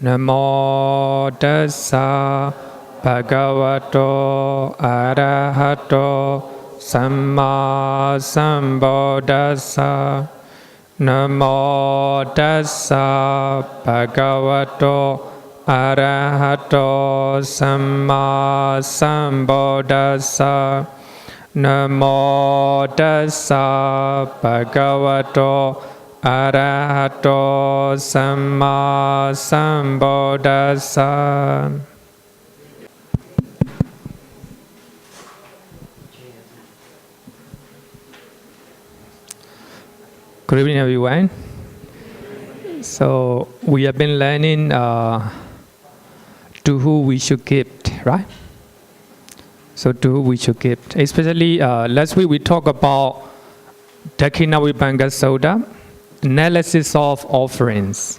Namo tassa bhagavato arahato samma sambuddhassa. Namo tassa bhagavato arahato samma sambuddhassa. Namo tassa bhagavato arahato samma sambuddhassa. Good evening, everyone. So we have been learning to who we should give, right? So to who we should give. Especially last week we talked about Dakhinavibhanga Sutta, analysis of offerings.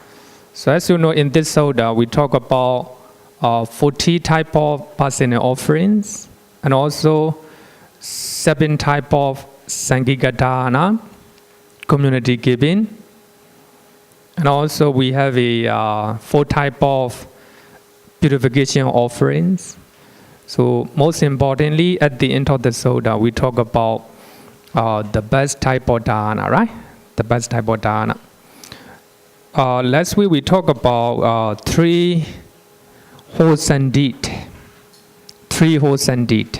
So as you know, in this Sutta we talk about 40 type of personal offerings and also 7 type of Sangika Dana, community giving, and also we have a 4 type of purification offerings. So most importantly, at the end of the Sutta, we talk about the best type of dana, right? The best type of dana. Last week we talked about 3 wholesome deeds. 3 wholesome deeds.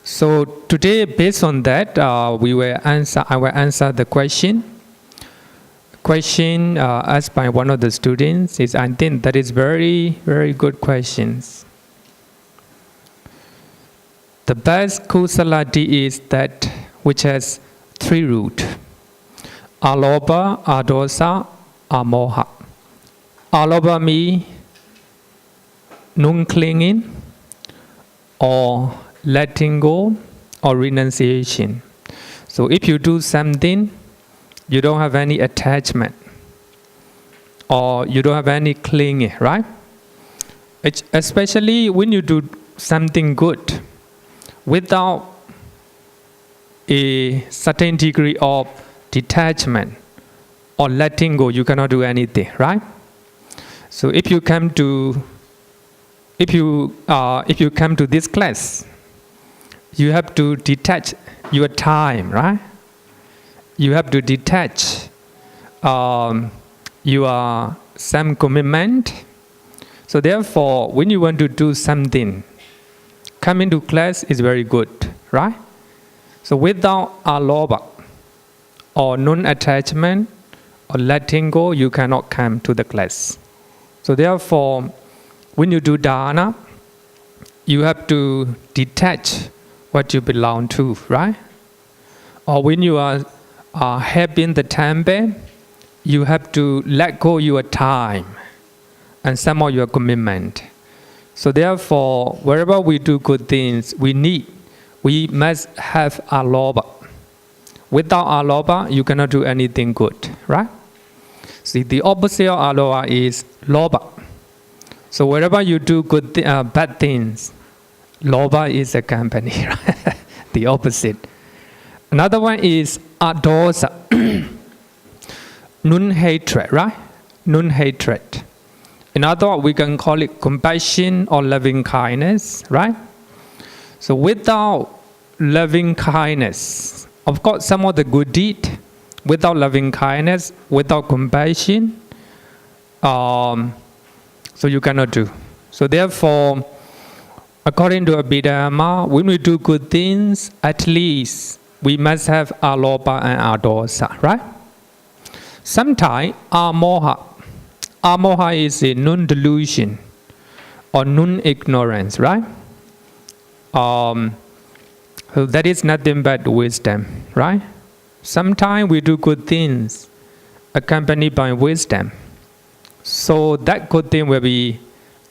So today, based on that, I will answer the question. Question asked by one of the students is, I think that is very, very good questions. The best kusala deed is that which has 3 roots: alobha, adosa, amoha. Alobha means non-clinging or letting go or renunciation. So if you do something, you don't have any attachment or you don't have any clinging, right? Especially when you do something good without a certain degree of detachment or letting go, you cannot do anything, right? So if you come to this class, you have to detach your time, right? You have to detach your some commitment. So therefore, when you want to do something, coming to class is very good, right? So without alobha or non-attachment or letting go, you cannot come to the class. So therefore, when you do dana, you have to detach what you belong to, right? Or when you are helping the temple, you have to let go your time and some of your commitment. So therefore, wherever we do good things, we must have alobha. Without alobha, you cannot do anything good, right? See, the opposite of alobha is lobha. So wherever you do bad things, lobha is a company, right? The opposite. Another one is adosa, non-hatred, right? Non-hatred. In other words, we can call it compassion or loving kindness, right? So without loving kindness, of course, some of the good deeds, without loving kindness, without compassion, so you cannot do. So therefore, according to Abhidhamma, when we do good things, at least we must have alobha and adosa, right? Sometimes amoha. Amoha is a non-delusion or non-ignorance, right? So that is nothing but wisdom, right? Sometimes we do good things accompanied by wisdom. So that good thing will be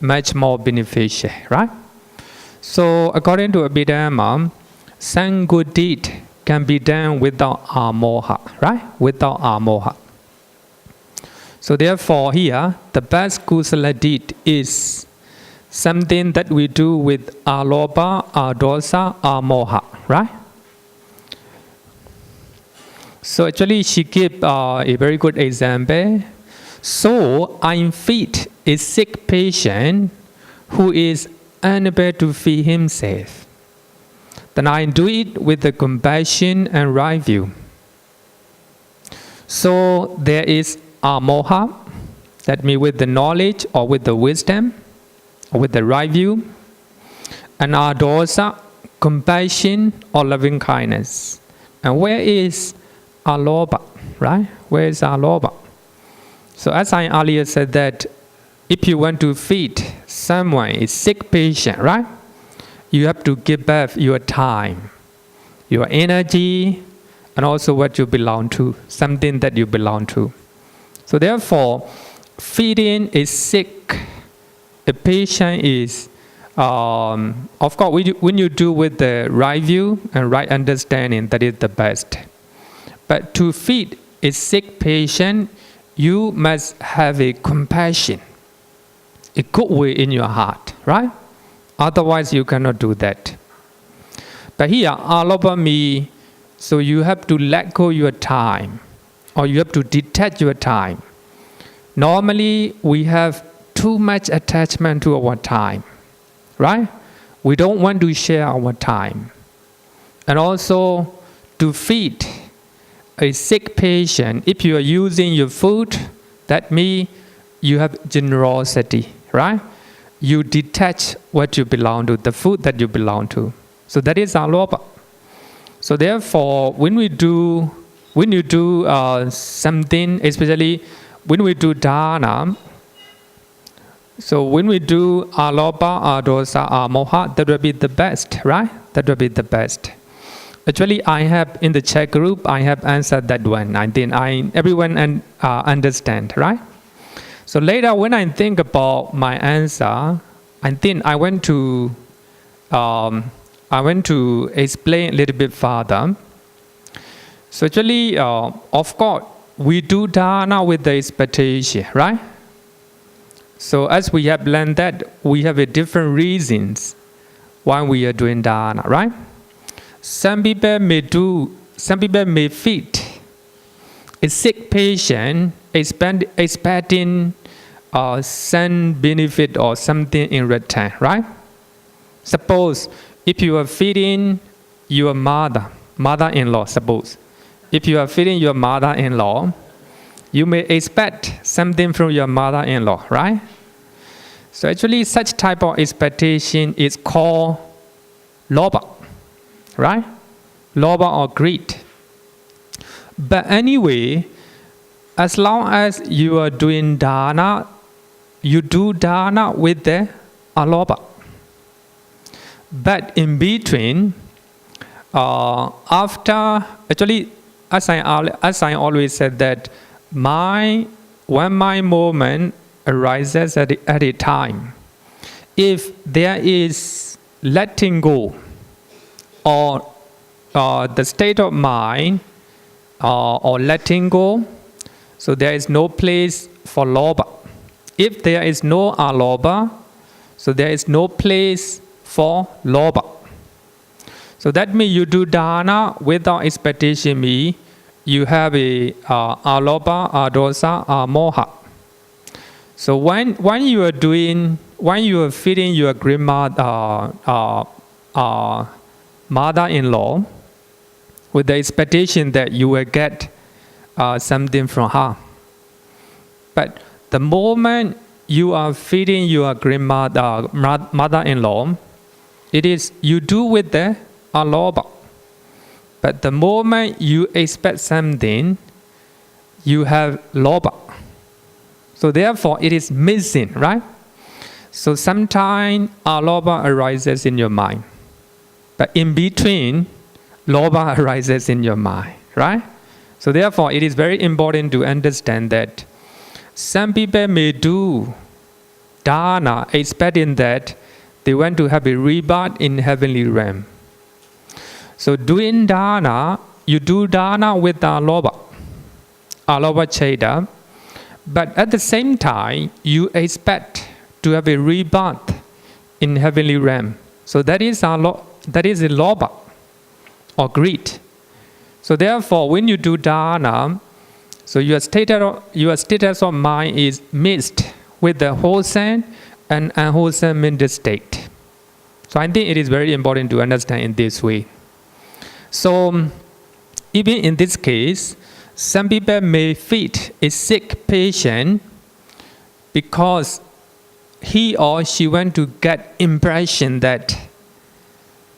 much more beneficial, right? So according to Abhidhamma, some good deed can be done without amoha, right? Without amoha. So therefore here, the best kusala deed is something that we do with alobha, adosa, amoha, right? So actually she gave a very good example. So I feed a sick patient who is unable to feed himself. Then I do it with the compassion and right view. So there is amoha, that means with the knowledge or with the wisdom or with the right view, and adosa, compassion or loving kindness. And where is aloba, right? Where is aloba? So as I earlier said that if you want to feed someone, a sick patient, right? You have to give back your time, your energy, and also what you belong to, something that you belong to. So therefore, feeding a sick a patient is, of course, when you do with the right view and right understanding, that is the best. But to feed a sick patient, you must have a compassion, a good way in your heart, right? Otherwise, you cannot do that. But here, aloba means, so you have to let go your time, or you have to detach your time. Normally, we have too much attachment to our time, right? We don't want to share our time. And also, to feed a sick patient, if you are using your food, that means you have generosity, right? You detach what you belong to, the food that you belong to. So that is aloba. So therefore, when you do something, especially when we do dana, so when we do aloba, adosa, amoha, that will be the best, right? That will be the best. Actually, I have in the chat group, I have answered that one. I think everyone understand, right? So later, when I think about my answer, I think I want to explain a little bit further. So actually, of course, we do dana with the expectation, right? So as we have learned that, we have a different reasons why we are doing dana, right? Some people may feed a sick patient expecting some benefit or something in return, right? Suppose if you are feeding your mother-in-law, suppose. If you are feeding your mother-in-law, you may expect something from your mother-in-law, right? So actually such type of expectation is called loba, right? Loba or greed. But anyway, as long as you are doing dana, you do dana with the aloba. But in between, actually, as I always said that when my moment arises at a time, if there is letting go or the state of mind or letting go, so there is no place for loba. If there is no aloba, so there is no place for loba. So that means you do dana without expectation. You have a aloba, adosa, moha. So when you are feeding your mother-in-law with the expectation that you will get something from her, but the moment you are feeding your mother-in-law, it is you do with the aloba. But the moment you expect something, you have loba. So therefore, it is missing, right? So sometimes aloba arises in your mind. But in between, loba arises in your mind, right? So therefore, it is very important to understand that some people may do dana expecting that they want to have a rebirth in heavenly realm. So doing dana, you do dana with aloba cheda, but at the same time, you expect to have a rebirth in heavenly realm. So that is a loba or greed. So therefore, when you do dana, So your status of mind is mixed with the wholesome and unwholesome mental state. So I think it is very important to understand in this way. So even in this case, some people may feed a sick patient because he or she want to get impression that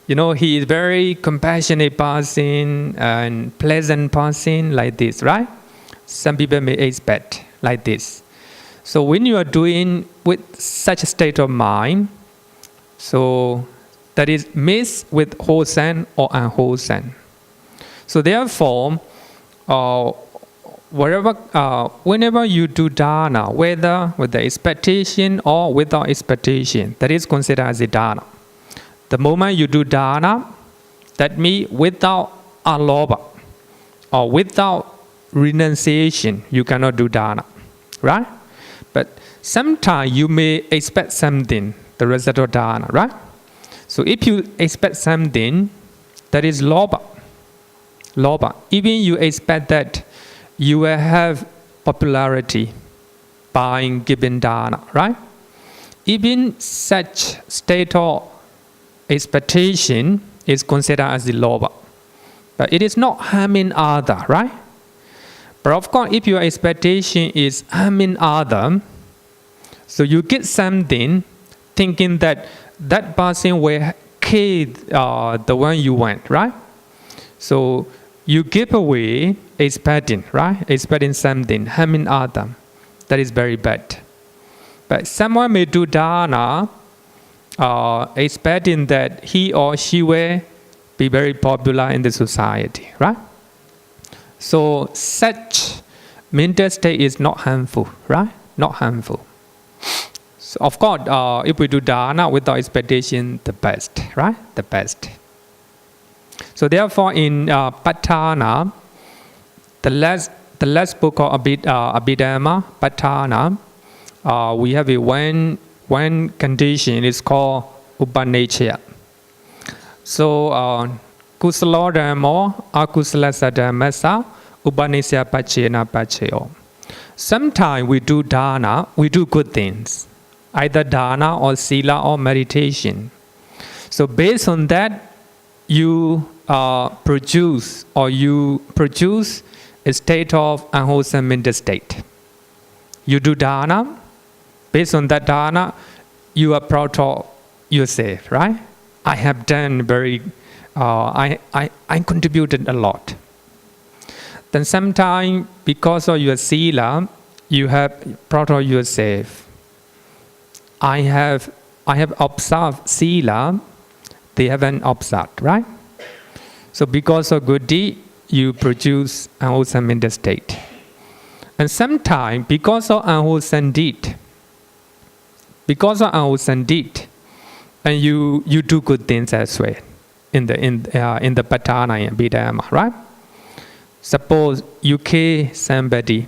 he is very compassionate person and pleasant person like this, right? Some people may expect like this. So when you are doing with such a state of mind, so that is mixed with wholesome or unwholesome. So therefore, whenever you do dana, whether with the expectation or without expectation, that is considered as a dana. The moment you do dana, that means without alobha or without renunciation, you cannot do dana, right? But sometimes you may expect something, the result of dana, right? So if you expect something, that is lobha. Even you expect that you will have popularity by giving dana, right? Even such state of expectation is considered as the lobha. But it is not harming other, right? But of course, if your expectation is harming other, so you get something thinking that that person will kill the one you want, right? So you give away expecting, right? Expecting something, harming other. That is very bad. But someone may do dana expecting that he or she will be very popular in the society, right? So such mental state is not harmful, right? Not harmful. So of course, if we do dana without expectation, the best, right? The best. So therefore, in Patthana, the last book of Abhidhamma, Patthana, we have one condition. It's called Upanechaya. So kusala dhammo, akusalasa dhammasa, upanechaya pachena pacheyo. Sometimes we do dana, we do good things, either dana or sila or meditation. So based on that, you produce a state of unwholesome mental state. You do dana, based on that dana, you are proud of yourself, right? I have done I contributed a lot. Then sometimes because of your sila, you have proud of yourself. I have observed sila, they haven't observed, right? So because of good deed, you produce unwholesome mental state. And sometimes because of unwholesome deed, and you do good things as well in the Patthana and Abhidhamma, right? Suppose you kill somebody,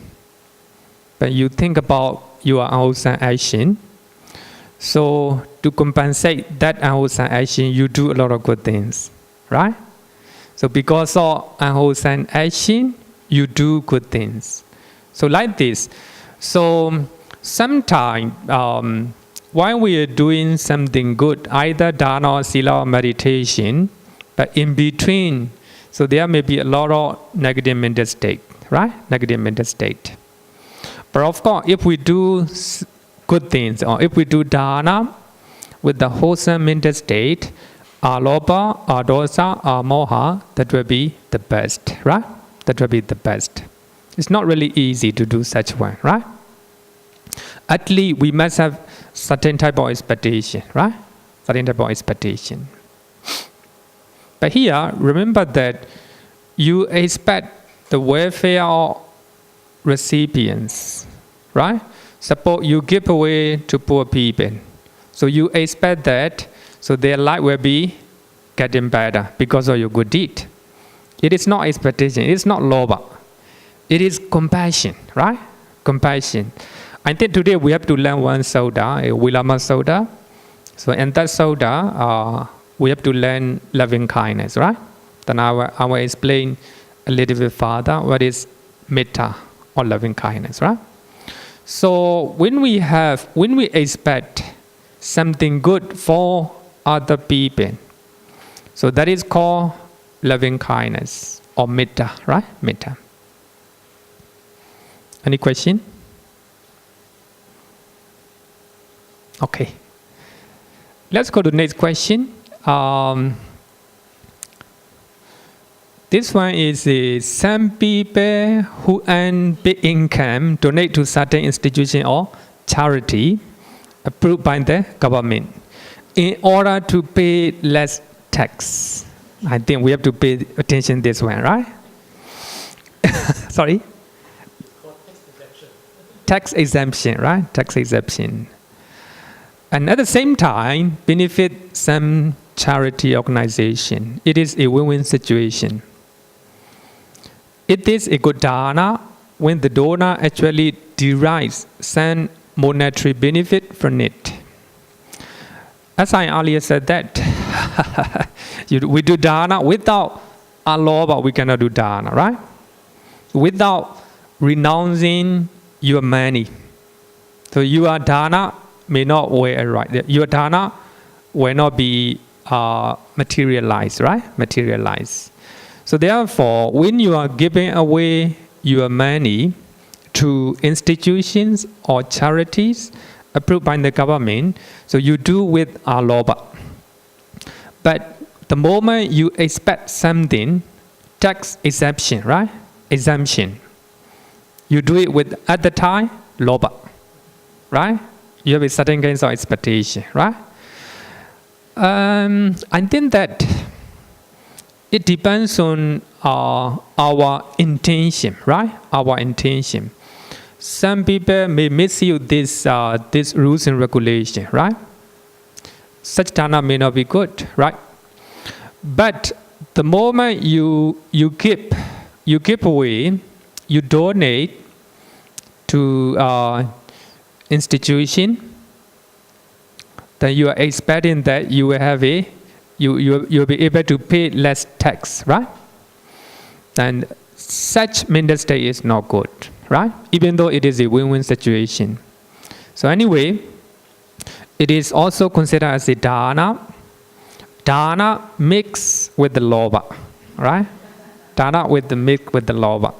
but you think about your unwholesome action. So to compensate that unwholesome action, you do a lot of good things, right? So because of unwholesome action, you do good things. So like this. So sometimes while we are doing something good, either dana or sila or meditation, but in between, so there may be a lot of negative mental state, right? Negative mental state. But of course, if we do good things, or if we do dana with the wholesome mental state, alobha, dosa, moha, that will be the best, right? That will be the best. It's not really easy to do such one, right? At least we must have certain type of expectation, right? Certain type of expectation. But here, remember that you expect the welfare of recipients, right? Suppose you give away to poor people. So you expect that, so their life will be getting better because of your good deed. It is not expectation, it is not lobha. It is compassion, right? Compassion. I think today we have to learn one Sutta, a Velāma Sutta. So in that Sutta, we have to learn loving kindness, right? Then I will explain a little bit further what is metta or loving kindness, right? So when we expect something good for other people, so that is called loving kindness or metta, right? Metta. Any question? Okay. Let's go to the next question. This one is some people who earn big income donate to certain institution or charity approved by the government in order to pay less tax. I think we have to pay attention to this one, right? Sorry? Tax exemption, right? Tax exemption. And at the same time, benefit some charity organization. It is a win-win situation. It is a good dana when the donor actually derives some monetary benefit from it. As I earlier said that, we do dana without alobha, we cannot do dana, right? Without renouncing your money. So your dana may not wear right. Your dana will not be materialized, right? Materialized. So therefore, when you are giving away your money to institutions or charities approved by the government, so you do with alobha. But the moment you expect something, tax exemption, right? Exemption. You do it with, at the time, lobha, right? You have a certain kinds of expectation, right? I think that it depends on our intention, right? Our intention. Some people may misuse this rules and regulation, right? Such dana may not be good, right? But the moment you give away, you donate to institution, then you are expecting that you will have you'll be able to pay less tax, right? And such mental state is not good, right? Even though it is a win-win situation. So anyway, it is also considered as a dana. Dana mixed with the lobha, right? Dana with the mix with the lobha.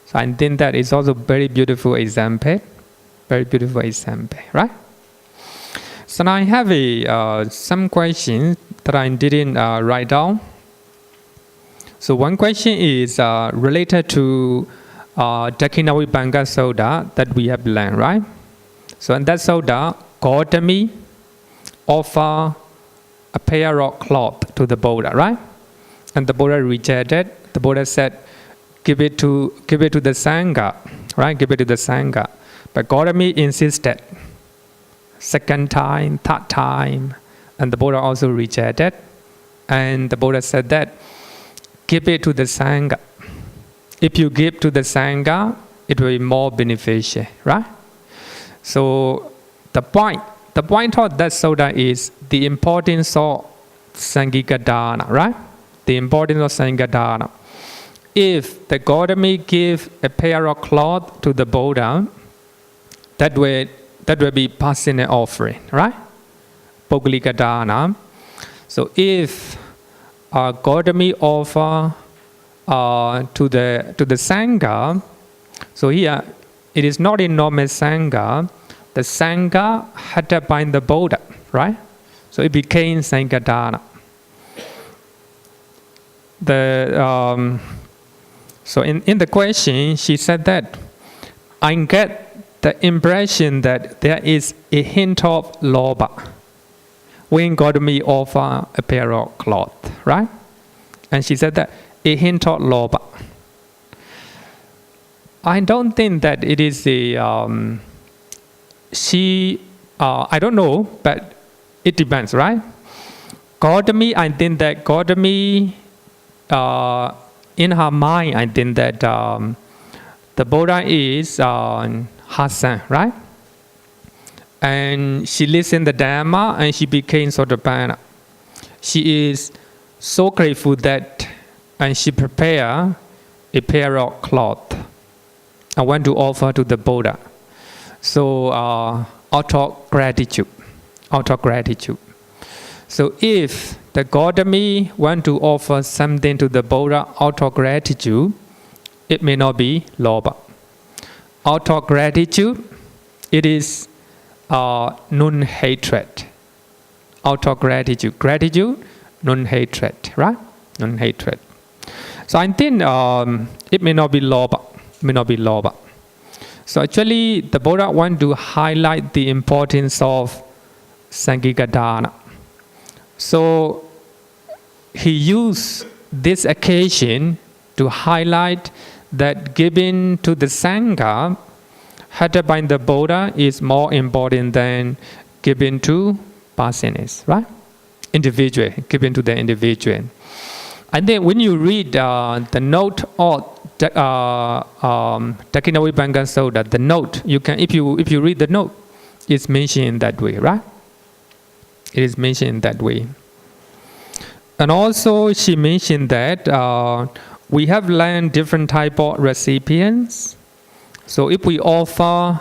So I think that is also very beautiful example. Very beautiful example, right? So now I have some questions that I didn't write down. So one question is related to Dakhinavibhanga Sutta that we have learned, right? So in that Sutta, Gautami offered a pair of cloth to the Buddha, right? And the Buddha rejected. The Buddha said, give it to the Sangha, right? Give it to the Sangha. But Gautami insisted. Second time, third time, and the Buddha also rejected. And the Buddha said that, give it to the Sangha. If you give to the Sangha, it will be more beneficial, right? So the point of that Sutta is the importance of Sangika Dana, right? The importance of Sangika Dana. If the Gautami give a pair of cloth to the Buddha, that will be personal offering, right? Poggalika Dana. So if Gautami offer to the Sangha, so here it is not a normal Sangha. The Sangha had to bind the Buddha, right? So it became Sangha Dana. So in the question, she said that I get the impression that there is a hint of lobha when Gautami offer a pair of cloth, right? And she said that a hint of lobha. I don't think that it is I don't know, but it depends, right? Gautami, I think that Gautami, in her mind, I think that the Buddha is her son, right? And she listened to the Dhamma and she became Sotapanna. She is so grateful that, and she prepared a pair of cloth. I want to offer to the Buddha. So out of gratitude. So if the Gautami want to offer something to the Buddha out of gratitude, it may not be lobha. Out of gratitude, it is non-hatred. Out of gratitude, non-hatred, right? Non-hatred. So I think it may not be lobha. So actually, the Buddha want to highlight the importance of Sangika dana. So he used this occasion to highlight that giving to the Sangha headed by the Buddha is more important than giving to personas, right? Individual, giving to the individual. And then when you read the note of Dakinavibhanga Sutta, the note, you can, if you read the note, it's mentioned in that way, right? It is mentioned in that way. And also she mentioned that we have learned different type of recipients. So if we offer,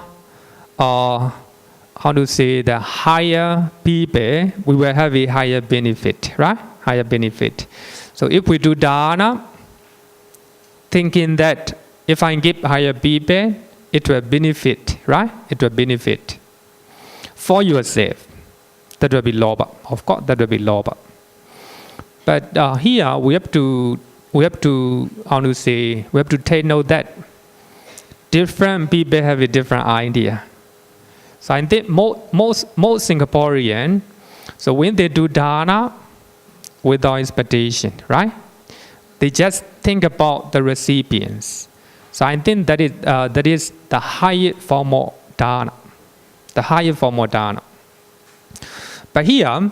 the higher people, we will have a higher benefit, right? Higher benefit. So if we do dana, thinking that if I give higher people, it will benefit, right? It will benefit for yourself. That will be lobha. Of course, that will be lobha. But here we have to take note that different people have a different idea. So I think most Singaporean, so when they do dana without expectation, right? They just think about the recipients. So I think that is the highest form of dana. The highest form of dana. But here,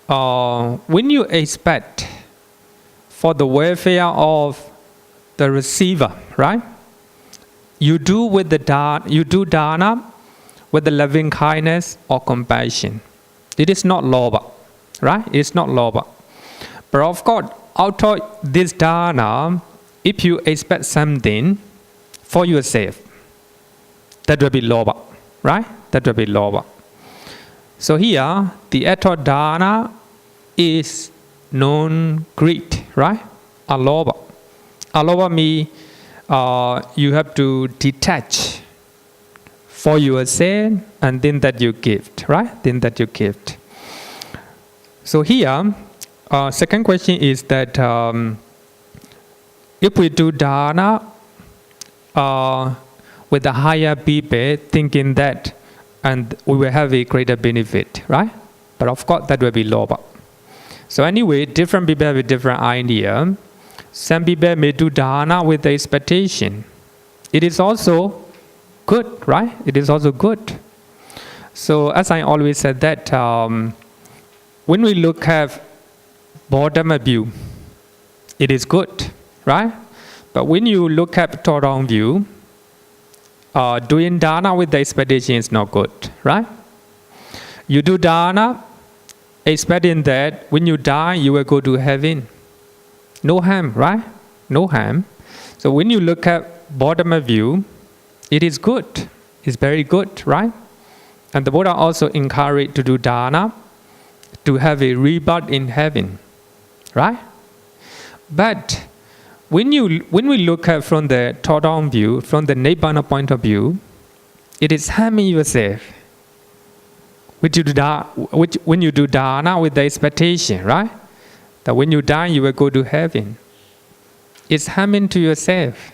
when you expect for the welfare of the receiver, right? You do dana with the loving kindness or compassion. It is not lobha, right? It is not lobha. But of course, out of this dana, if you expect something for yourself, that will be lobha, right? That will be lobha. So here, the act of dana is non-greed, right? Alobha. Alobha means you have to detach for yourself and then that you give, right? Then that you give. So here, second question is that if we do dana with the higher people, thinking that and we will have a greater benefit, right? But of course, that will be lobha. So anyway, different people have a different idea. Some people may do dana with the expectation. It is also good, right? It is also good. So as I always said that when we look at bottom view, it is good, right? But when you look at top-down view, doing dana with the expectation is not good, right? You do dana expecting that when you die, you will go to heaven. No harm, right? No harm. So when you look at bottom view, it is good. It's very good, right? And the Buddha also encouraged to do dana, to have a rebirth in heaven, right? But when we look at from the top-down view, from the Nibbana point of view, it is harming yourself. When you do dana with the expectation, right? That when you die, you will go to heaven. It's harming to yourself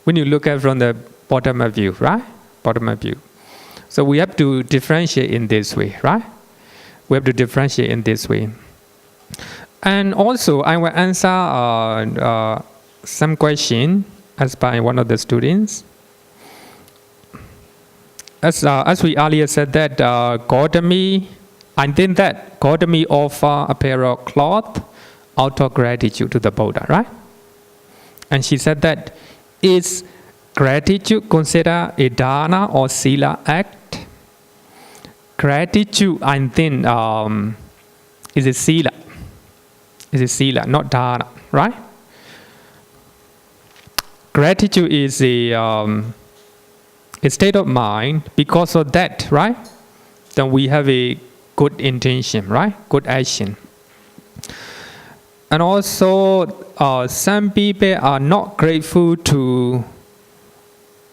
when you look at from the bottom view, right? Bottom view. So we have to differentiate in this way, right? We have to differentiate in this way. And also, I will answer some question asked by one of the students. As we earlier said that Gautami, I think that Gautami offer a pair of cloth out of gratitude to the Buddha, right? And she said that is gratitude considered a dana or sila act? Gratitude, I think, is a sila. Is a sila, not dana, right? gratitude is a state of mind. Because of that, right? Then we have a good intention, right? Good action. And also, some people are not grateful to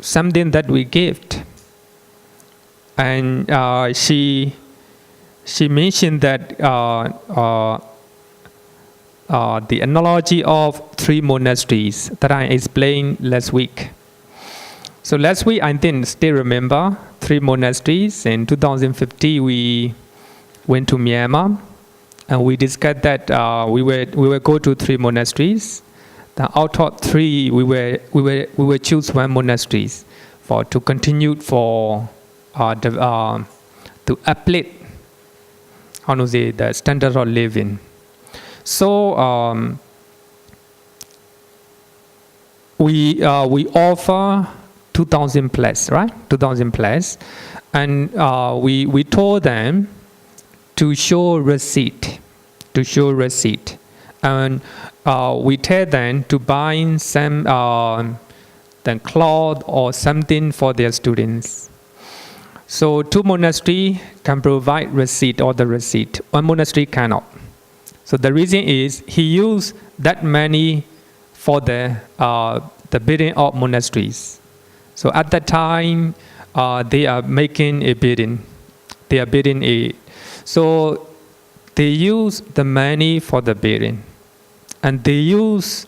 something that we give. And she mentioned that the analogy of 3 monasteries that I explained last week. So last week, I think still remember 3 monasteries. In 2015, we went to Myanmar, and we discussed that we will go to 3 monasteries. Out of 3, we will choose 1 monastery to continue to uplift the standard of living. So we offer 2,000 plus, right? 2,000 plus, and we told them to show receipt, and we tell them to buy some the cloth or something for their students. So 2 monasteries can provide receipt or the receipt. 1 monastery cannot. So the reason is he used that money for the building of monasteries. So at that time, they are making a building. They are building a. So they use the money for the building, and they use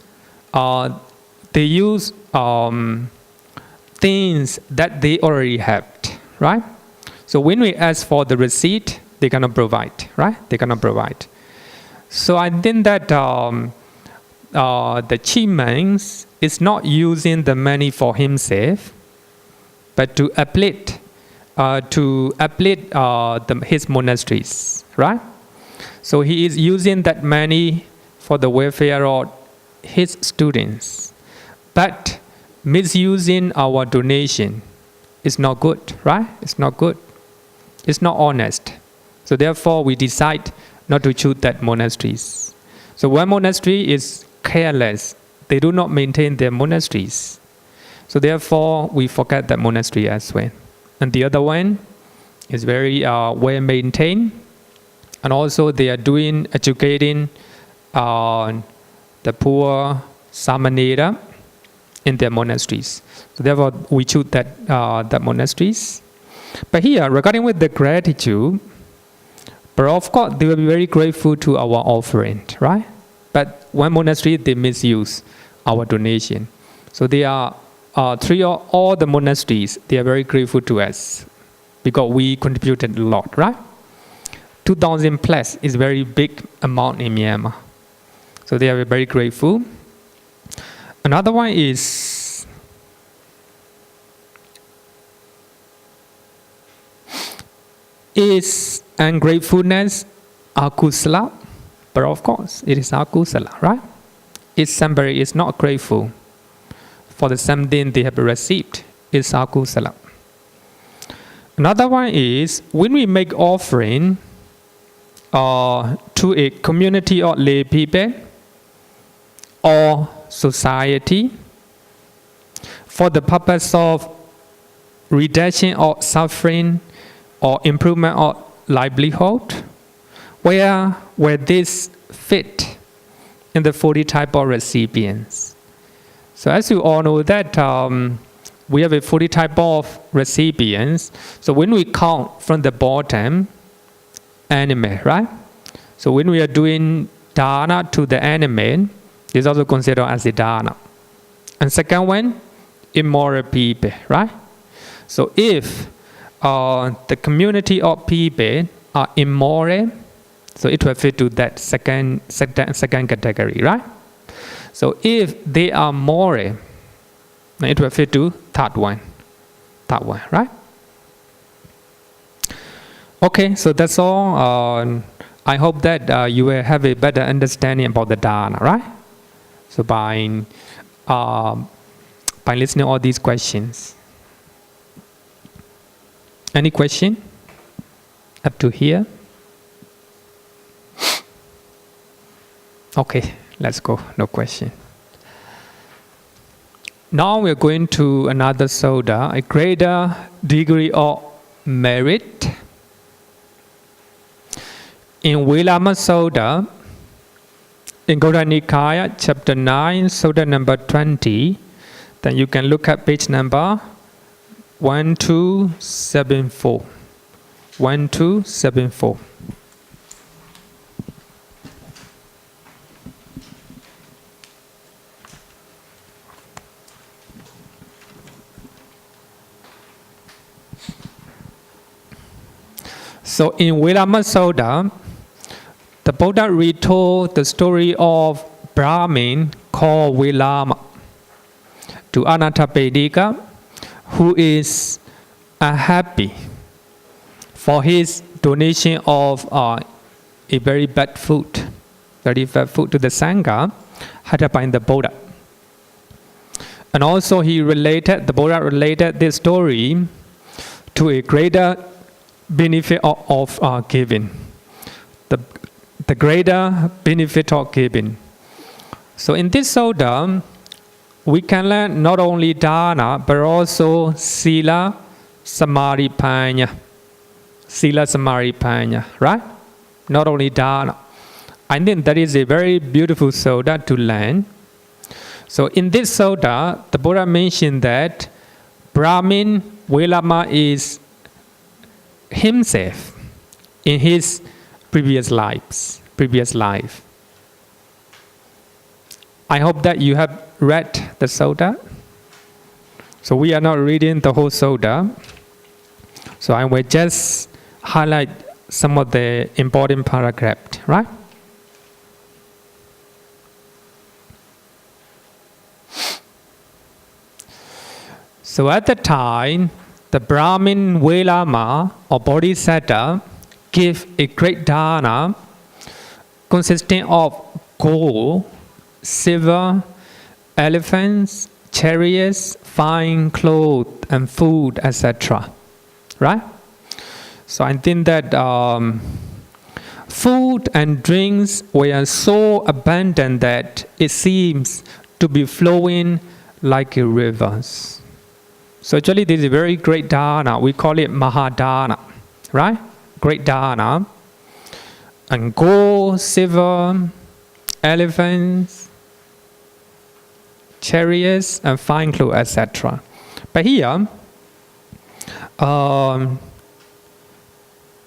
things that they already have, right? So when we ask for the receipt, they cannot provide, right? They cannot provide. So I think that the chief monk is not using the money for himself, but to uplift his monasteries, right? So he is using that money for the welfare of his students, but misusing our donation is not good, right? It's not good. It's not honest. So therefore, we decide not to choose that monasteries. So 1 monastery is careless. They do not maintain their monasteries. So therefore, we forget that monastery as well. And the other one is very well maintained. And also they are educating the poor Samanera in their monasteries. So therefore, we choose that monasteries. But here, regarding with the gratitude, but of course, they will be very grateful to our offering, right? But 1 monastery, they misuse our donation. So they are 3 or all the monasteries, they are very grateful to us because we contributed a lot, right? 2,000 plus is very big amount in Myanmar. So they are very grateful. Another one is ungratefulness akusala? But of course, it is akusala, right? If somebody is not grateful for the something they have received, it's akusala. Another one is when we make offering to a community of lay people or society for the purpose of reduction of suffering or improvement of livelihood, where this fit in the 40 type of recipients. So as you all know that we have a 40 type of recipients. So when we count from the bottom, animal, right? So when we are doing dana to the animal, it's also considered as a dana. And second one, immoral people, right? So if the community of people are immoral, so it will fit to that second category, right? So if they are moral, it will fit to third one, right? Okay, so that's all. I hope that you will have a better understanding about the dana, right? So by listening to all these questions. Any question up to here? Okay, let's go. No question. Now we're going to another Sutta, a greater degree of merit. In Velāma Sutta, in Goda Nikaya, chapter 9, Sutta number 20, then you can look at page number 1274. 1274. So in Velāma Sutta, the Buddha retold the story of Brahmin called Velāma to Anathapindika, who is unhappy for his donation of a very bad food to the Sangha had by the Buddha. And also the Buddha related this story to a greater benefit of giving. The greater benefit of giving. So in this Sutta, we can learn not only dana but also sila samadhi panya. Sila samadhi panya, right? Not only dana. I think that is a very beautiful Sutta to learn. So in this Sutta, the Buddha mentioned that Brahmin Velāma is himself in his previous life. I hope that you have read the Sutta. So we are not reading the whole Sutta. So I will just highlight some of the important paragraphs, right? So at the time, the Brahmin Velāma or Bodhisattva gave a great dana consisting of gold, silver, elephants, chariots, fine clothes, and food, etc. Right? So I think that food and drinks were so abundant that it seems to be flowing like rivers. So actually this is a very great dana. We call it Mahadana, right? Great dana. And gold, silver, elephants, chariots, and fine clothes, etc. But here,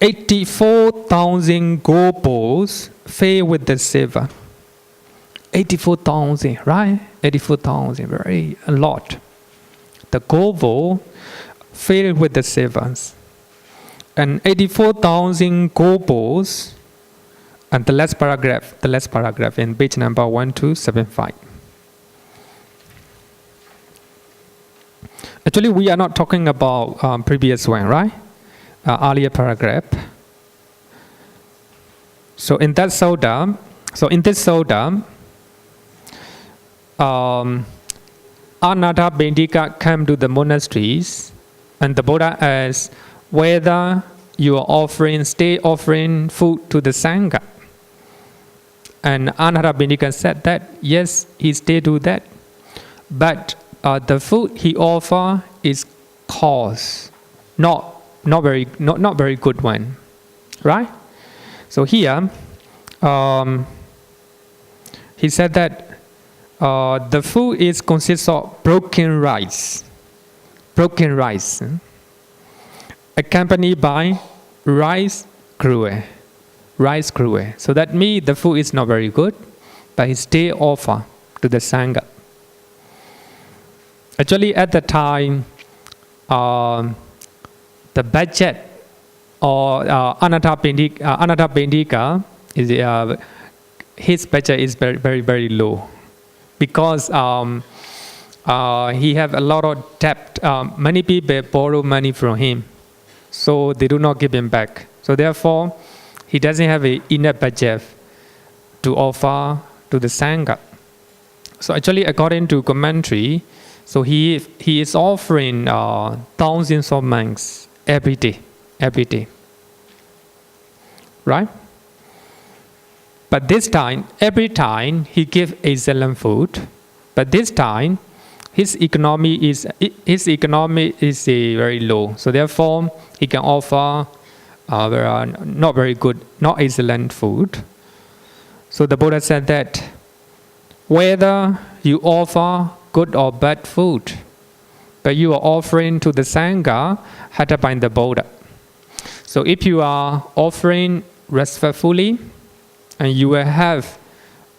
84,000 gold bowls filled with the silver. 84,000, right? 84,000, a lot. The gold bowl filled with the silvers. And 84,000 gold bowls, and the last paragraph in page number 1275. Actually, we are not talking about previous one, right? Earlier paragraph. So in this Sutta, Anathapindika came to the monasteries, and the Buddha asked whether you are still offering food to the Sangha. And Anathapindika said that yes, he still do that, but the food he offer is coarse, not very good one, right? So here, he said that the food consists of broken rice, accompanied by rice gruel. So that means the food is not very good, but he still offer to the Sangha. Actually, at the time, the budget or Anathapindika is his budget is very low, because he have a lot of debt. Many people borrow money from him, so they do not give him back. So therefore, he doesn't have enough budget to offer to the Sangha. So actually, according to commentary, so he is offering thousands of monks every day, right? But this time, every time he gives excellent food, but this time his economy is very low. So therefore, he can offer not very good, not excellent food. So the Buddha said that whether you offer good or bad food, but you are offering to the Sangha headed by the Buddha. So if you are offering respectfully, and you will have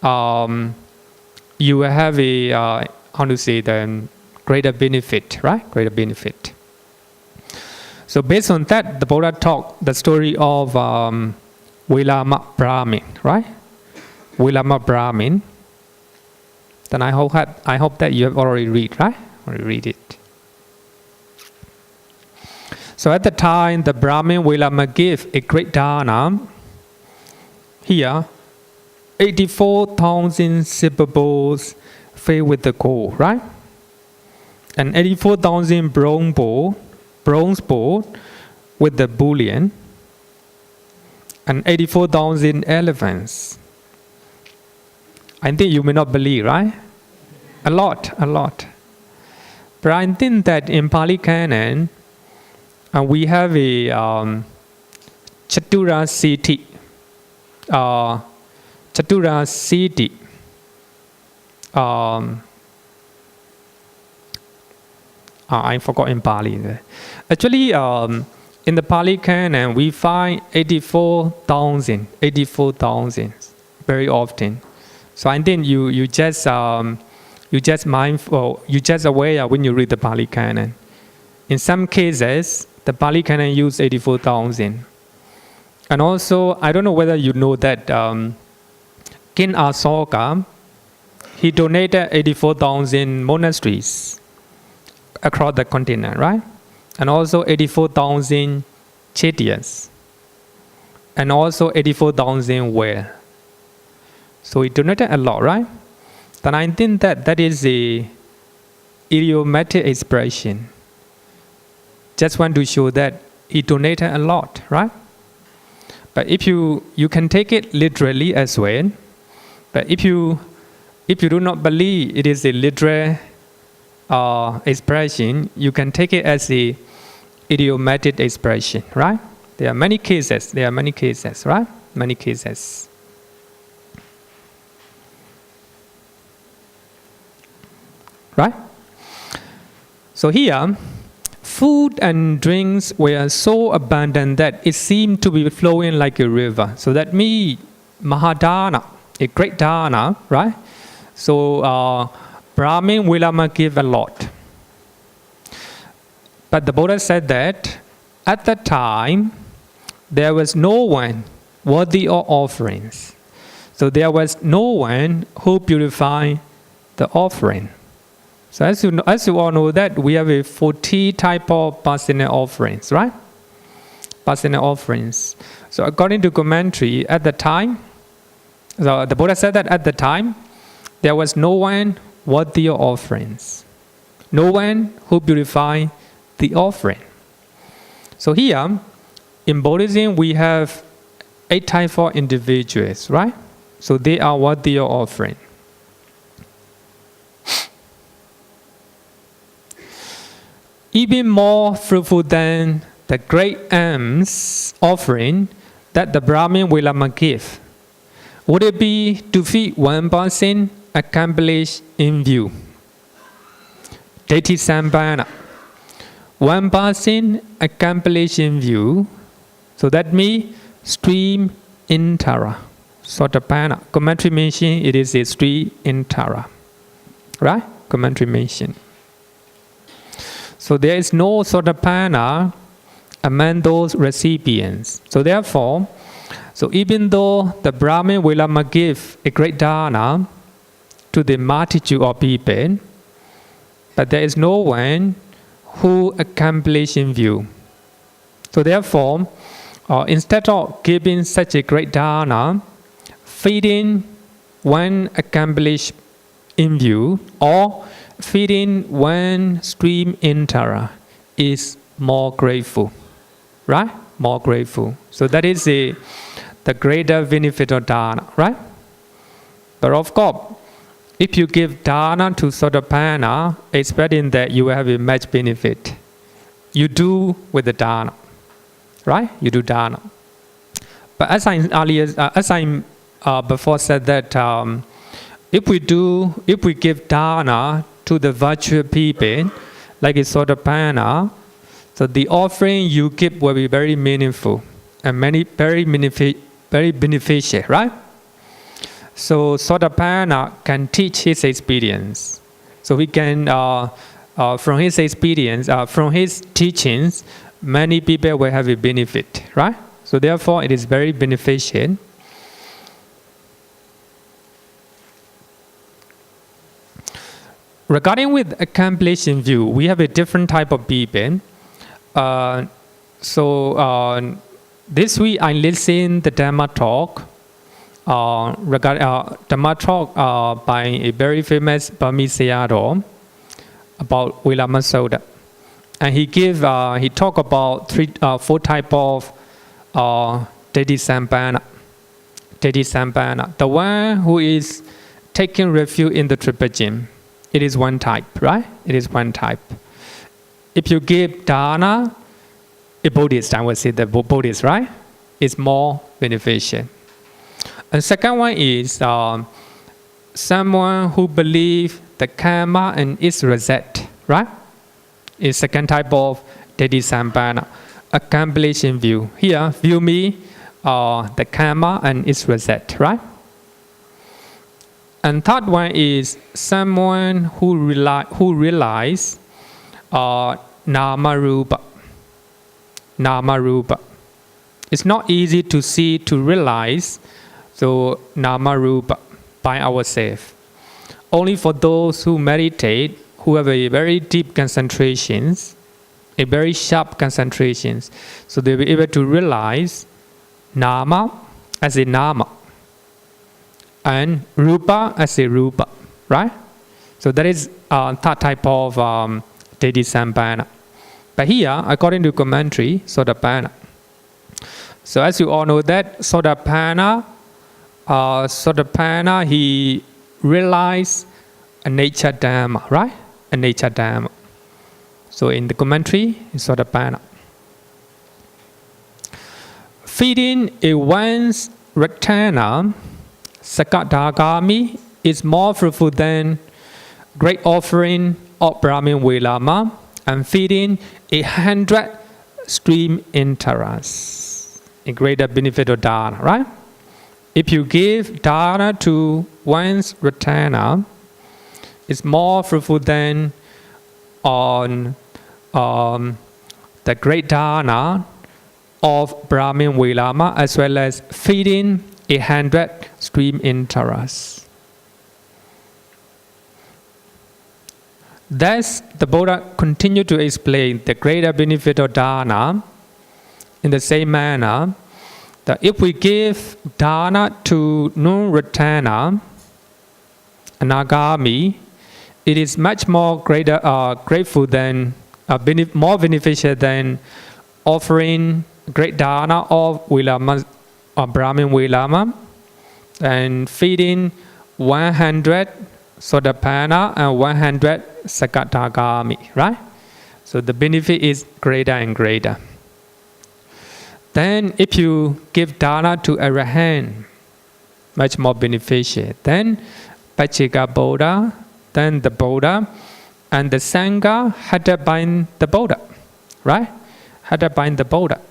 a the greater benefit, right? Greater benefit. So based on that, the Buddha talked the story of Velāma Brahmin, right? Velāma Brahmin. Then I hope that you have already read, right? Already read it. So at the time, the Brahmin Velāma gave a great dana. Here, 84,000 silver bowls filled with the gold, right? And 84,000 bronze bowl with the bullion, and 84,000 elephants. I think you may not believe, right? A lot. But I think that in Pali Canon, we have a Chatura Siddhi. Chatura Siddhi. I forgot in Pali. Actually, in the Pali Canon, we find 84,000 very often. So I think you just mindful, you just aware when you read the Pali Canon. In some cases, the Pali Canon use 84,000. And also, I don't know whether you know that King Asoka, he donated 84,000 monasteries across the continent, right? And also 84,000 chaityas. And also 84,000 wells. So he donated a lot, right? Then I think that is a idiomatic expression. Just want to show that he donated a lot, right? But if you can take it literally as well. But if you do not believe it is a literal expression, you can take it as a idiomatic expression, right? There are many cases, right? Many cases. Right? So here, food and drinks were so abundant that it seemed to be flowing like a river. So that means Mahadana, a great dana, right? So Brahmin Velāma gave a lot. But the Buddha said that at that time, there was no one worthy of offerings. So there was no one who purified the offering. So as you all know that we have a 40 type of personal offerings, right? Personal offerings. So according to commentary, at the time, so the Buddha said that at the time, there was no one worthy of offerings. No one who purified the offering. So here, in Buddhism, we have 8 types of individuals, right? So they are worthy of offering. Even more fruitful than the great alms offering that the Brahmin Velāma gave, would it be to feed one person accomplished in view? Deity Sambhana. One person accomplished in view, so that means stream in Tara. Sotapanna. Commentary mention it is a stream in Tara. Right? Commentary mention. So there is no Sotapanna among those recipients. So therefore, even though the Brahmin Velāma give a great dana to the multitude of people, but there is no one who accomplished in view. So therefore, instead of giving such a great dana, feeding one accomplished in view or feeding one stream in Tara is more grateful, right? More grateful. So that is the greater benefit of dana, right? But of course, if you give dana to Sotapanna, expecting that you will have a much benefit. You do with the dana, right? You do dana. But as I before said that if we give dana to the virtual people, like a Sotapanna, so the offering you give will be very meaningful and very beneficial, right? So Sotapanna can teach his experience. So he can, from his experience, from his teachings, many people will have a benefit, right? So therefore, it is very beneficial. Regarding with accomplishing view, we have a different type of people. This week I listened the Dhamma talk. Dhamma talk by a very famous Burmese sayadaw about Velāma Sutta, and he talked about four type of Detti Sampanna. The one who is taking refuge in the triple gem. It is one type, right? It is one type. If you give dana, a Buddhist, I would say the Buddhist, right? It's more beneficial. And second one is someone who believes the karma and its result, right? Is second type of Detti Sampanna, accomplishing view. Here, view me, the karma and its result, right? And third one is someone who realize nama rupa. Nama rupa. It's not easy to see, to realize, so nama rupa by ourselves. Only for those who meditate, who have a very deep concentrations, a very sharp concentrations, so they'll be able to realize nama as a nama and rupa as a rupa, right? So that is third type of Detti Sampanna. But here, according to commentary, Sotapanna. So as you all know that Sotapanna, he realized a nature Dhamma, right? A nature Dhamma. So in the commentary, Sotapanna. Feeding a one's returner, Sakadagami, is more fruitful than great offering of Brahmin Velāma and feeding 100 stream enterers. A greater benefit of dana, right? If you give dana to one's returner, it's more fruitful than on the great dana of Brahmin Velāma, as well as feeding 100 stream enterers. Thus, the Buddha continued to explain the greater benefit of dana in the same manner that if we give dana to non-returner, anagami, it is much more grateful than more beneficial than offering great dana of Velāma, Brahmin Velāma, and feeding 100 Sotapanna and 100 Sakadagami, right? So the benefit is greater and greater. Then if you give dana to Arahant, much more beneficial. Then Pachika Buddha, then the Buddha, and the Sangha had to bind the Buddha, right? Had to bind the Buddha.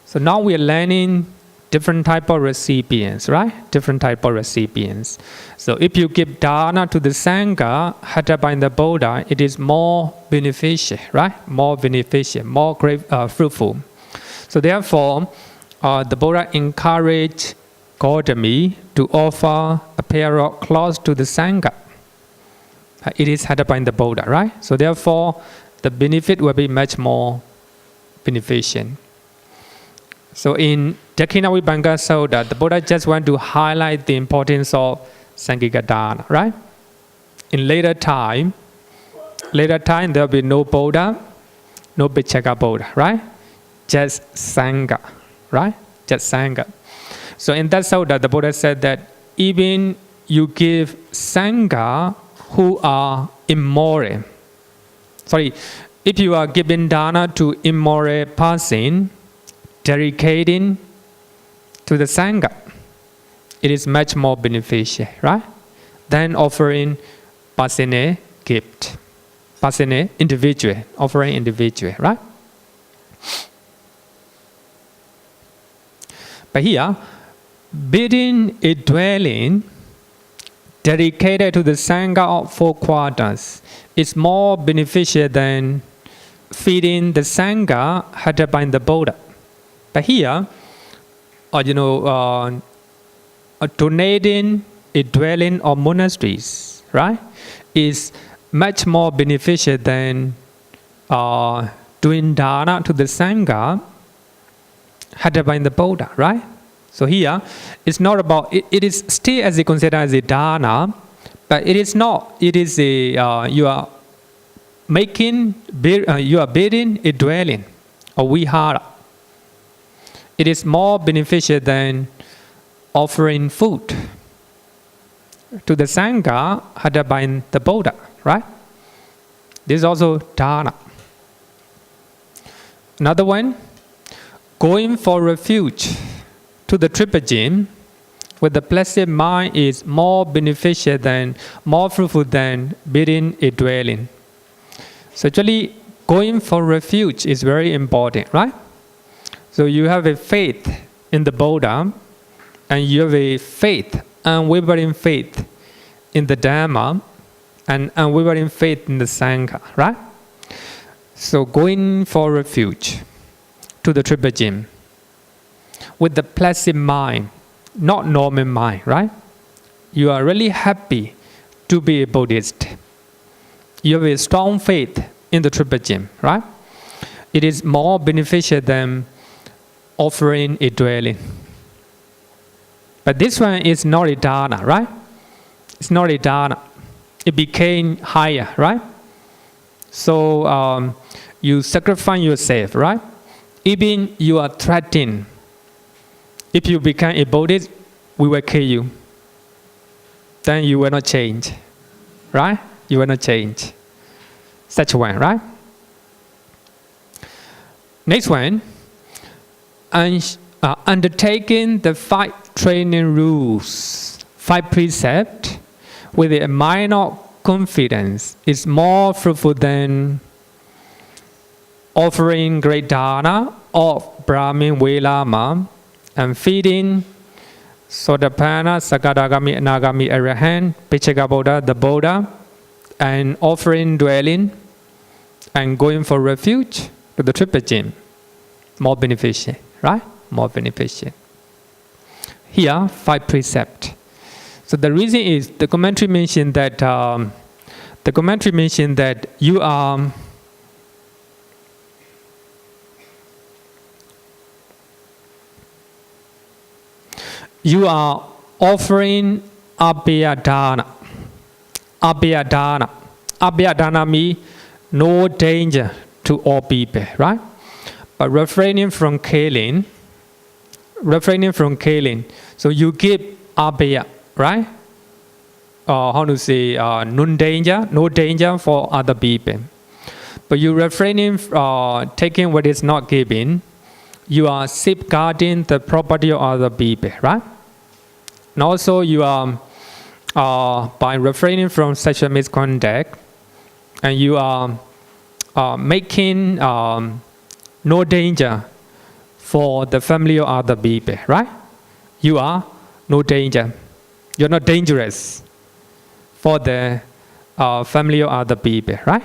So now we are learning different type of recipients, right? Different type of recipients. So if you give dana to the Sangha, Hatha by the Buddha, it is more beneficial, right? More beneficial, more fruitful. So therefore, the Buddha encouraged Gautami to offer a pair of clothes to the Sangha. It is Hatha by the Buddha, right? So therefore, the benefit will be much more beneficial. So in Dakhinavibhanga Sutta, the Buddha just want to highlight the importance of Sangika Dana, right? In later time there will be no Buddha, no Vichaka Buddha, right? Just Sangha, right? Just Sangha. So in that Sutta, the Buddha said that even you give Sangha who are immoral. If you are giving dana to immoral person, dedicating to the Sangha, it is much more beneficial, right? Than offering personal gift, personal individual, offering individual, right? But here, building a dwelling dedicated to the Sangha of 4 quarters is more beneficial than feeding the Sangha headed by the Buddha. But here, donating a dwelling or monasteries, right, is much more beneficial than doing dana to the Sangha headed by the Buddha, right? So here, it's not about, it is still as considered as a dana, but it is not, it is a, you are building a dwelling, a vihara. It is more beneficial than offering food to the Sangha headed by the Buddha, right? This is also dana. Another one, going for refuge to the triple gym with the placid mind is more beneficial than, more fruitful than building a dwelling. So actually, going for refuge is very important, right? So you have a faith in the Buddha, and you have a faith, unwavering faith in the Dhamma, and unwavering faith in the Sangha, right? So going for refuge to the triple gym with the placid mind, not normal mind, right? You are really happy to be a Buddhist. You have a strong faith in the triple gym, right? It is more beneficial than offering a dwelling. But this one is not a dana, right? It's not a dana. It became higher, right? So you sacrifice yourself, right? Even you are threatened. If you become a Buddhist, we will kill you. Then you will not change, right? You will not change. Such one, right? Next one, undertaking the 5 training rules, 5 precepts with a minor confidence is more fruitful than offering great dana of Brahmin Velāma and feeding Sotapanna, Sakadagami, Anagami, Arahant, Pichaka Buddha, the Buddha, and offering dwelling and going for refuge to the triple gym. More beneficial, right? More beneficial. Here, 5 precepts. So the reason is the commentary mentioned that you are offering abhayadana. Abhayadana. Abhayadana means no danger to all people, right? But refraining from killing. So you give abhaya, right? How to say, no danger for other people. But you refraining taking what is not given, you are safeguarding the property of other people, right? And also you are, by refraining from sexual misconduct, and you are making no danger for the family of other people, right? You are no danger. You're not dangerous for the family of other people, right?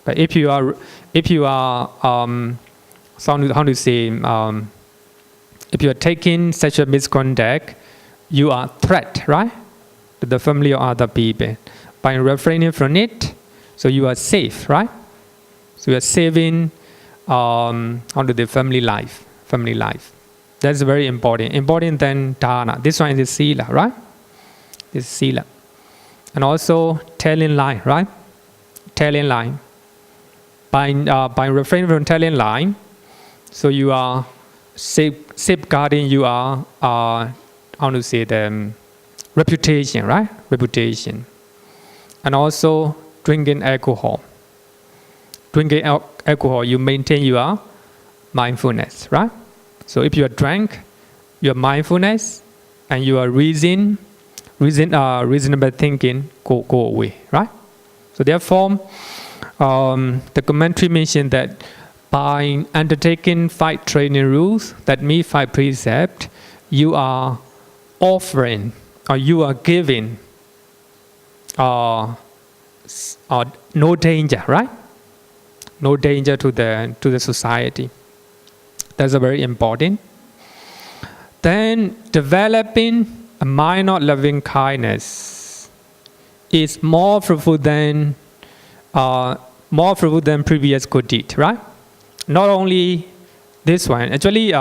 But if you are, if you are taking such a misconduct, you are threat, right, to the family of other people. By refraining from it, so you are safe, right? So you are saving onto the family life. That's very important. Important than dana. This one is sila, right? This is sila. And also telling lie, right? Telling lie. By refraining from telling lie, so you are safeguarding, you are reputation, right? Reputation. And also drinking alcohol. Drinking alcohol, you maintain your mindfulness, right? So if you are drunk, your mindfulness and your reasonable thinking go away, right? So therefore, the commentary mentioned that by undertaking 5 training rules, that means 5 precepts, you are offering or you are giving no danger, right? No danger to the society. That's a very important. Then developing a mind of loving kindness is more fruitful than previous good deed, right? Not only this one, actually,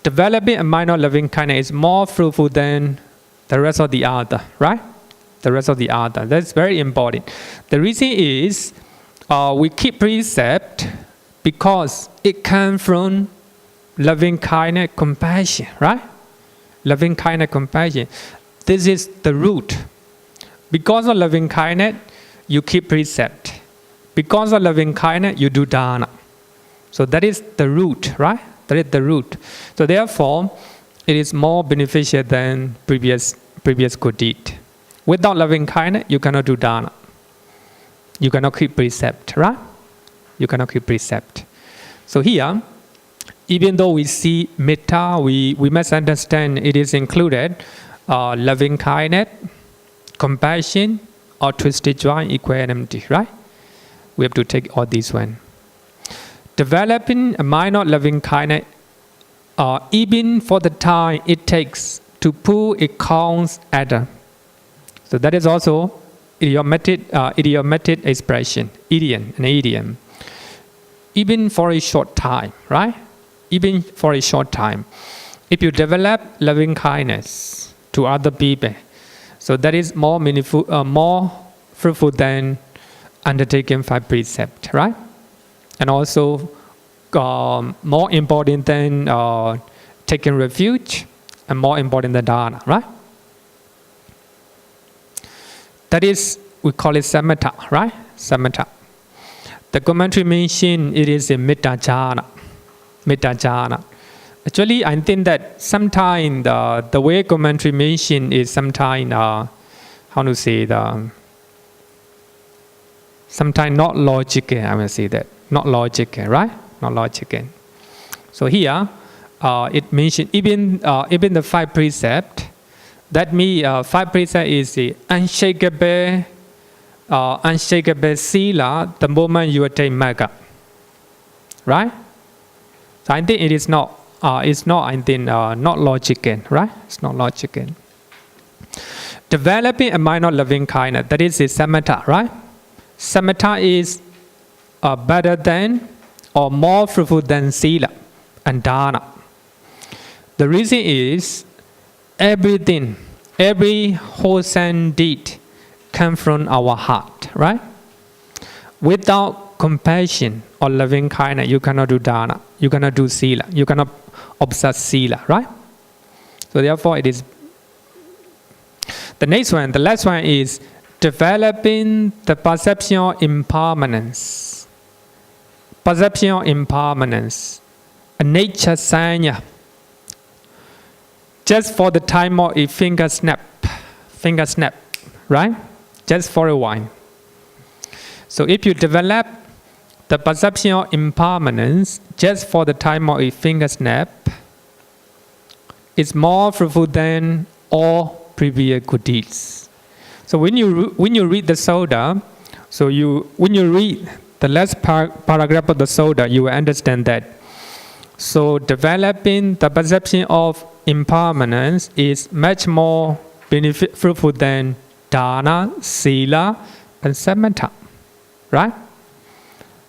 developing a mind of loving kindness is more fruitful than the rest of the other, right? The rest of the other. That's very important. The reason is we keep precept because it comes from loving kindness, compassion, right? Loving kindness, compassion. This is the root. Because of loving kindness, you keep precept. Because of loving kindness, you do dana. So that is the root, right? That is the root. So therefore, it is more beneficial than previous good deed. Without loving kindness, you cannot do dana. You cannot keep precept, right? You cannot keep precept. So here, even though we see metta, we must understand it is included loving kindness, compassion, or twisted joy, equanimity, right? We have to take all these one. Developing a mind of loving kindness, even for the time it takes to pull it counts adder. So that is also idiomatic expression, an idiom. Even for a short time, right? Even for a short time. If you develop loving kindness to other people, so that is more meaningful, more fruitful than undertaking 5 precepts, right? And also more important than taking refuge, and more important than dana, right? That is, we call it samatha, right? Samatha. The commentary mentioned it is a metta jhana. Metta jhana. Actually, I think that sometimes the way commentary mentioned is sometimes sometimes not logical. I will say that not logical, right? Not logical. So here, it mentioned even the 5 precepts. That means 5 precepts is the unshakable sila the moment you attain magga, right? So I think it is not. It's not. I think not logical, right? It's not logical. Developing a mind of loving kindness. That is the samatha, right? Samatha is better than or more fruitful than sila and dana. The reason is everything, every wholesome deed comes from our heart, right? Without compassion or loving kindness, you cannot do dana, you cannot do sila, you cannot observe sila, right? So therefore, it is. The next one, the last one is developing the perception of impermanence. Perception of impermanence, a nature sanya. Just for the time of a finger snap, right? Just for a while. So if you develop the perception of impermanence just for the time of a finger snap, it's more fruitful than all previous good deeds. So when you read the Sutta, when you read the last paragraph of the Sutta, you will understand that. So developing the perception of impermanence is much more fruitful than dana, sila, and samatha, right?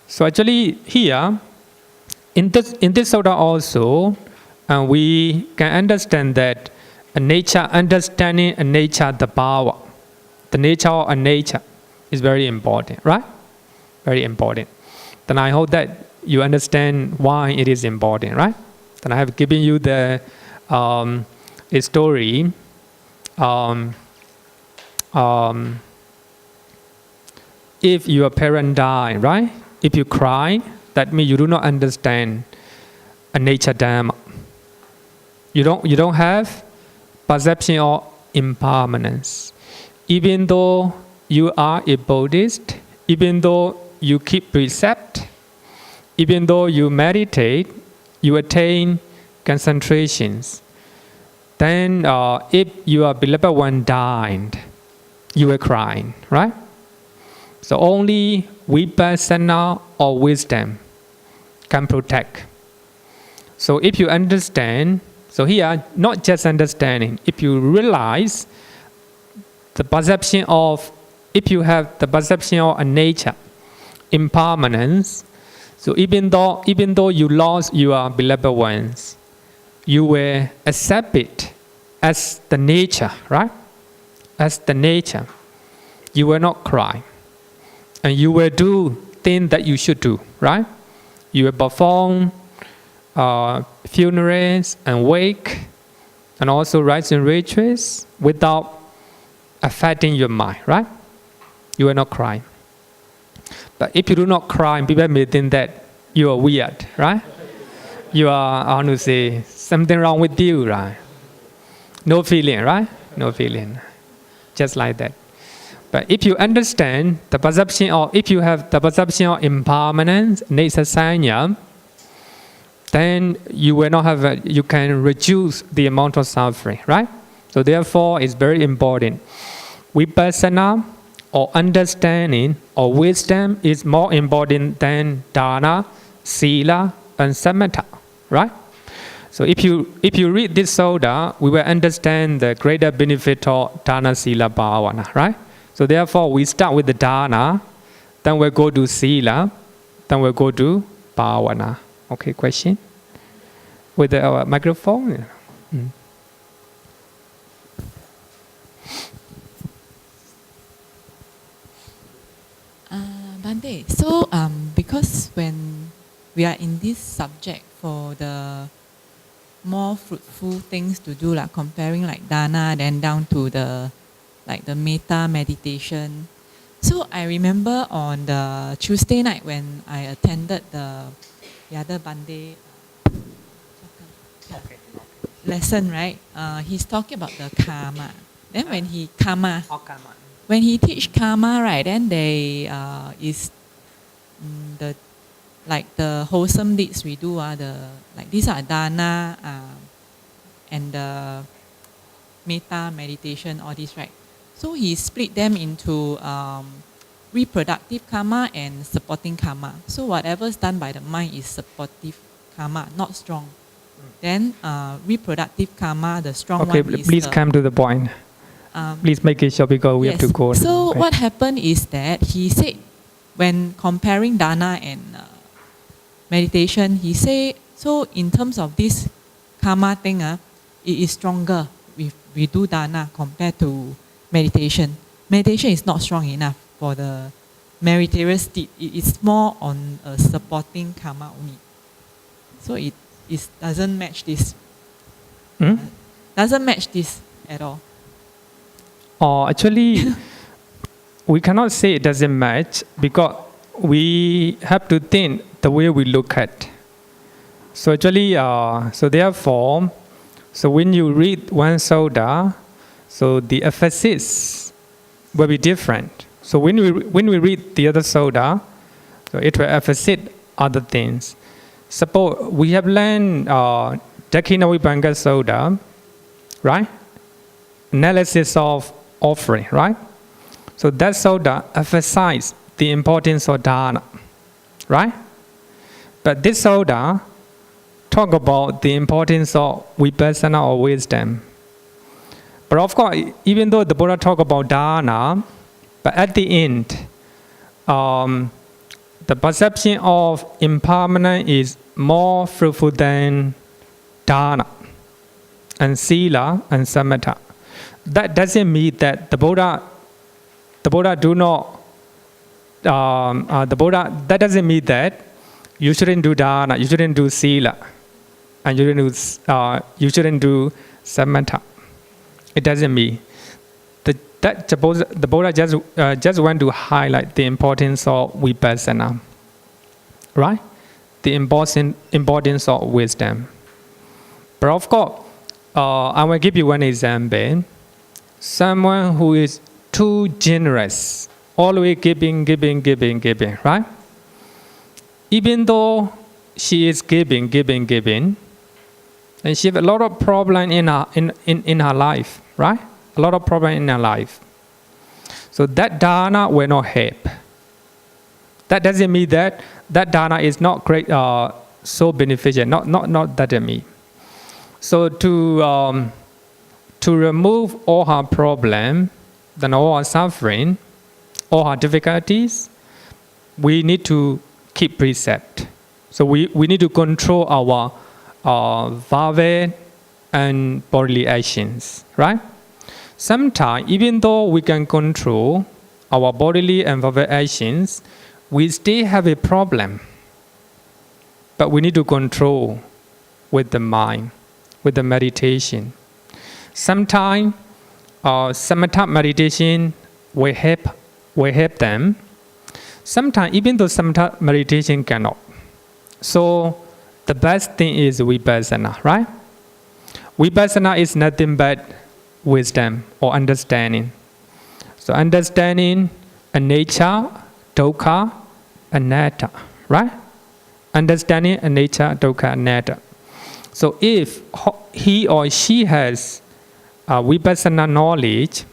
So actually here, in this Sutta also, we can understand that a nature understanding a nature, the power, the nature of a nature is very important, right? Very important. Then I hope that you understand why it is important, right? Then I have given you a story um, if your parent die, right? If you cry, that means you do not understand a nature Dhamma. You don't have perception of impermanence. Even though you are a Buddhist, even though you keep precept, even though you meditate, you attain concentrations, then if your beloved one died, you were crying, right? So only vipassana or wisdom can protect. So if you understand, so here, not just understanding, if you realize the perception of, if you have the perception of a nature, impermanence, so even though you lost your beloved ones, you will accept it as the nature, right? As the nature. You will not cry. And you will do things that you should do, right? You will perform funerals and wake, and also rites and rituals without affecting your mind, right? You will not cry. But if you do not cry, people may think that you are weird, right? You are, I want to say, something wrong with you, right? No feeling, right? No feeling. Just like that. But if you understand the perception of, if you have the perception of impermanence, nesasanya, then you will not have, you can reduce the amount of suffering, right? So therefore, it's very important. Vipassana or understanding or wisdom is more important than dana, sila, and samatha, right? So if you read this sutta, we will understand the greater benefit of dana, sila, bhavana, right? So therefore, we start with the dana, then we'll go to sila, then we'll go to bhavana. Okay, question? With the microphone? Bhante, so because when we are in this subject for the more fruitful things to do, like comparing like dana, then down to the like the metta meditation. So I remember on the Tuesday night when I attended the other Bhante lesson, right? He's talking about the karma. Then when he when he teach karma, right, then they is the like the wholesome deeds we do the like these are dana and the metta meditation, all this, right? So he split them into reproductive karma and supporting karma. So whatever's done by the mind is supportive karma, not strong. Then reproductive karma, the strong one is... Please come to the point. Please make it short because we have to go. So what happened is that he said, when comparing dana and meditation, he said, so in terms of this karma thing, it is stronger if we do dana compared to meditation. Meditation is not strong enough for the meritorious deed. It is more on supporting karma only. So it doesn't match this. Doesn't match this at all. Actually, we cannot say it doesn't match because we have to think the way we look at. So actually, so therefore, so when you read one sutta, so the emphasis will be different. So when we read the other sutta, so it will emphasize other things. Suppose we have learned Dakkhina Vibhanga Sutta, right? Analysis of offering, right? So that sutta emphasizes the importance of dana, right? But this sutta talk about the importance of vipassana or wisdom. But of course, even though the Buddha talk about dana, but at the end, the perception of impermanence is more fruitful than dana and sila and samatha. That doesn't mean that the Buddha do not. That doesn't mean that you shouldn't do dana, you shouldn't do sila, and you shouldn't do samatha. It doesn't mean. The Buddha just want to highlight the importance of vipassana, right? The importance of wisdom. But of course, I will give you one example. Someone who is too generous, always giving, right? Even though she is giving, and she has a lot of problem in her life, right? A lot of problem in her life. So that dana will not help. That doesn't mean that dana is not great, so beneficial. Not that mean. So to remove all her problem, then all her suffering, all her difficulties, we need to keep precept. So we need to control our verbal and bodily actions, right? Sometimes, even though we can control our bodily and verbal actions, we still have a problem. But we need to control with the mind, with the meditation. Sometimes, samatha meditation will help them. Sometimes, even though samatha meditation cannot. So, the best thing is vipassana, right? Vipassana is nothing but wisdom or understanding. So understanding anicca, dukkha, anatta, right? Understanding anicca, dukkha, anatta. So if he or she has vipassana knowledge,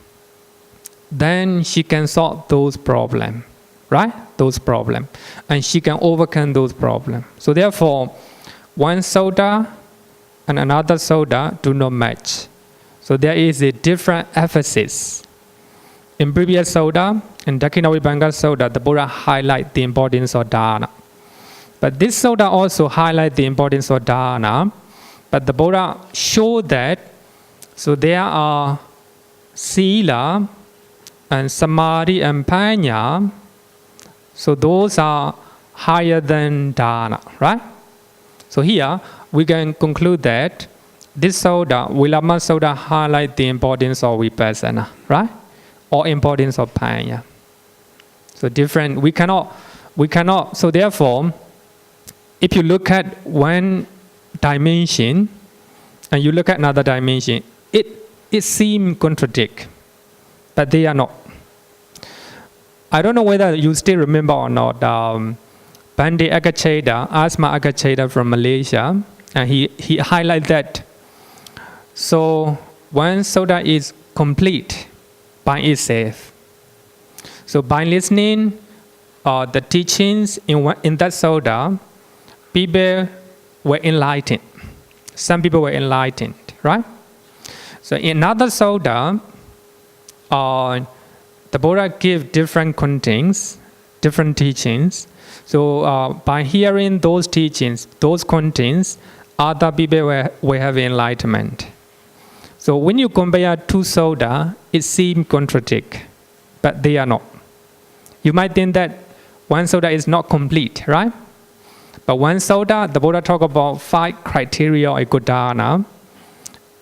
then she can solve those problems, right? Those problems. And she can overcome those problems. So therefore, one sutta and another sutta do not match. So there is a different emphasis. In previous sutta, in Dakhinavibhanga sutta, the Buddha highlight the importance of dana. But this sutta also highlight the importance of dana. But the Buddha showed that, so there are sila and samadhi and panya. So those are higher than dana, right? So here we can conclude that this sutta, Velāma sutta, highlight the importance of vipassana, right? Or importance of panya. So different. We cannot. So therefore, if you look at one dimension and you look at another dimension, it seems contradict, but they are not. I don't know whether you still remember or not. Bhante Akacheda, Asma Akacheda from Malaysia, and he highlighted that. So one sutta is complete by itself. So by listening the teachings in that sutta, people were enlightened. Some people were enlightened, right? So in another sutta, the Buddha gave different contents, different teachings. So by hearing those teachings, those contents, other people will have enlightenment. So when you compare two sutta, it seems contradict, but they are not. You might think that one sutta is not complete, right? But one sutta, the Buddha talk about 5 criteria of a good dana.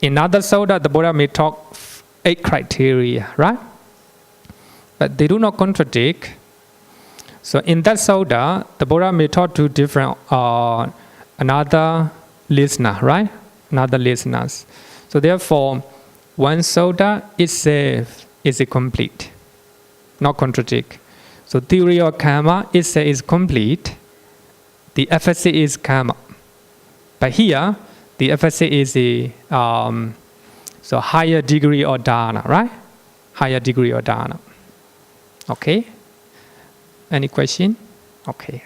In other sutta, the Buddha may talk 8 criteria, right? But they do not contradict. So in that sutta, the Buddha may talk to different another listener, right? Another listeners. So therefore, one sutta itself is complete, not contradict. So theory of karma itself is complete. The emphasis is karma. But here, the emphasis is a so higher degree of dana, right? Higher degree of dana. Okay? Any question? Okay.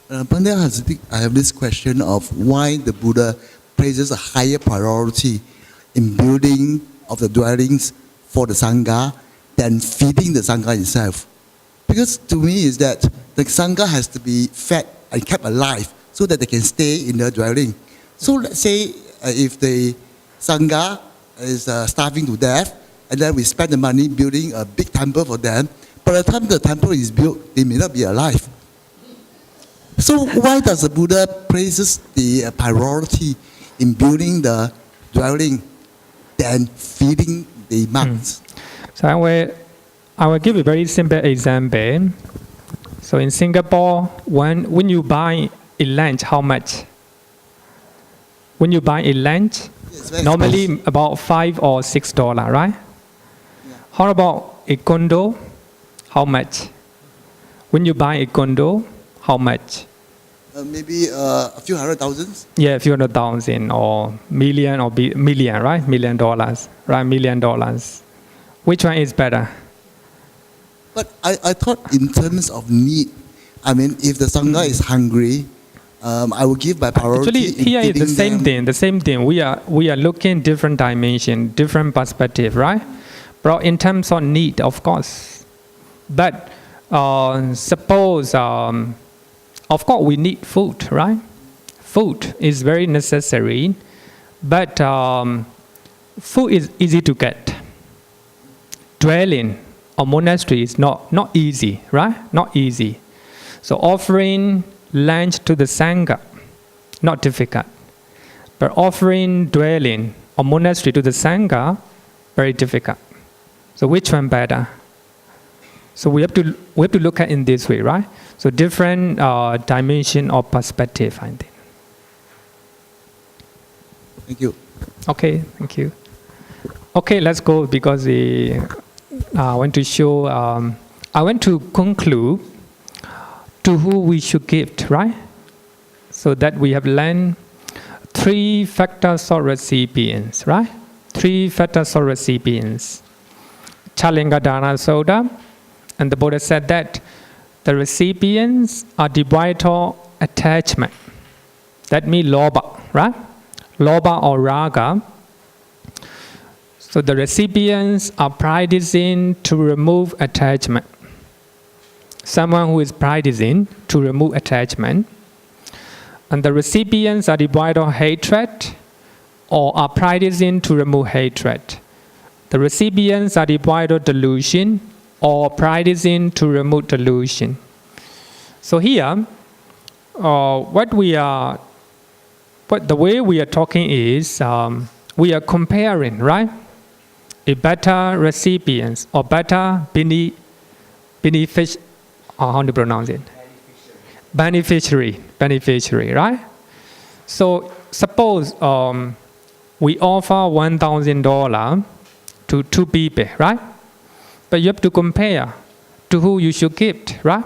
Bhante, I have this question of why the Buddha places a higher priority in building of the dwellings for the Sangha than feeding the Sangha itself. Because to me is that the Sangha has to be fed and kept alive so that they can stay in their dwelling. So let's say if the Sangha is starving to death, and then we spend the money building a big temple for them, by the time the temple is built, they may not be alive. So why does the Buddha places the priority in building the dwelling than feeding the monks. So I will give a very simple example. So in Singapore, when you buy a lunch, how much? When you buy a lunch, normally about $5 or $6, right? Yeah. How about a condo? How much? When you buy a condo, how much? Maybe a few hundred thousands. Yeah, a few hundred thousand or million or million, right? $1 million, right? $1 million. Which one is better? But I thought in terms of need, I mean, if the Sangha is hungry, I will give my priority. Actually, here is the same thing. The same thing. We are looking different dimension, different perspective, right? But in terms of need, of course. But suppose, of course, we need food, right? Food is very necessary, but food is easy to get. Dwelling or monastery is not easy, right? Not easy. So offering lunch to the Sangha, not difficult. But offering dwelling or monastery to the Sangha, very difficult. So which one better? So we have to look at it in this way, right? So different dimension or perspective, I think. Thank you. Okay, thank you. Okay, let's go because I want to show. I want to conclude to who we should give, right? So that we have learned 3 factors of recipients, right? 3 factors of recipients. Chalingadana Sutta, and the Buddha said that the recipients are devoid of attachment. That means loba, right? Loba or raga. So the recipients are practicing to remove attachment. Someone who is practicing to remove attachment. And the recipients are devoid of hatred or are practicing to remove hatred. The recipients are devoid of delusion or practicing to remove delusion. So here, the way we are talking is we are comparing, right? A better recipients or better beneficiary, right? So suppose we offer $1,000 to 2 people, right? But you have to compare to who you should give, right?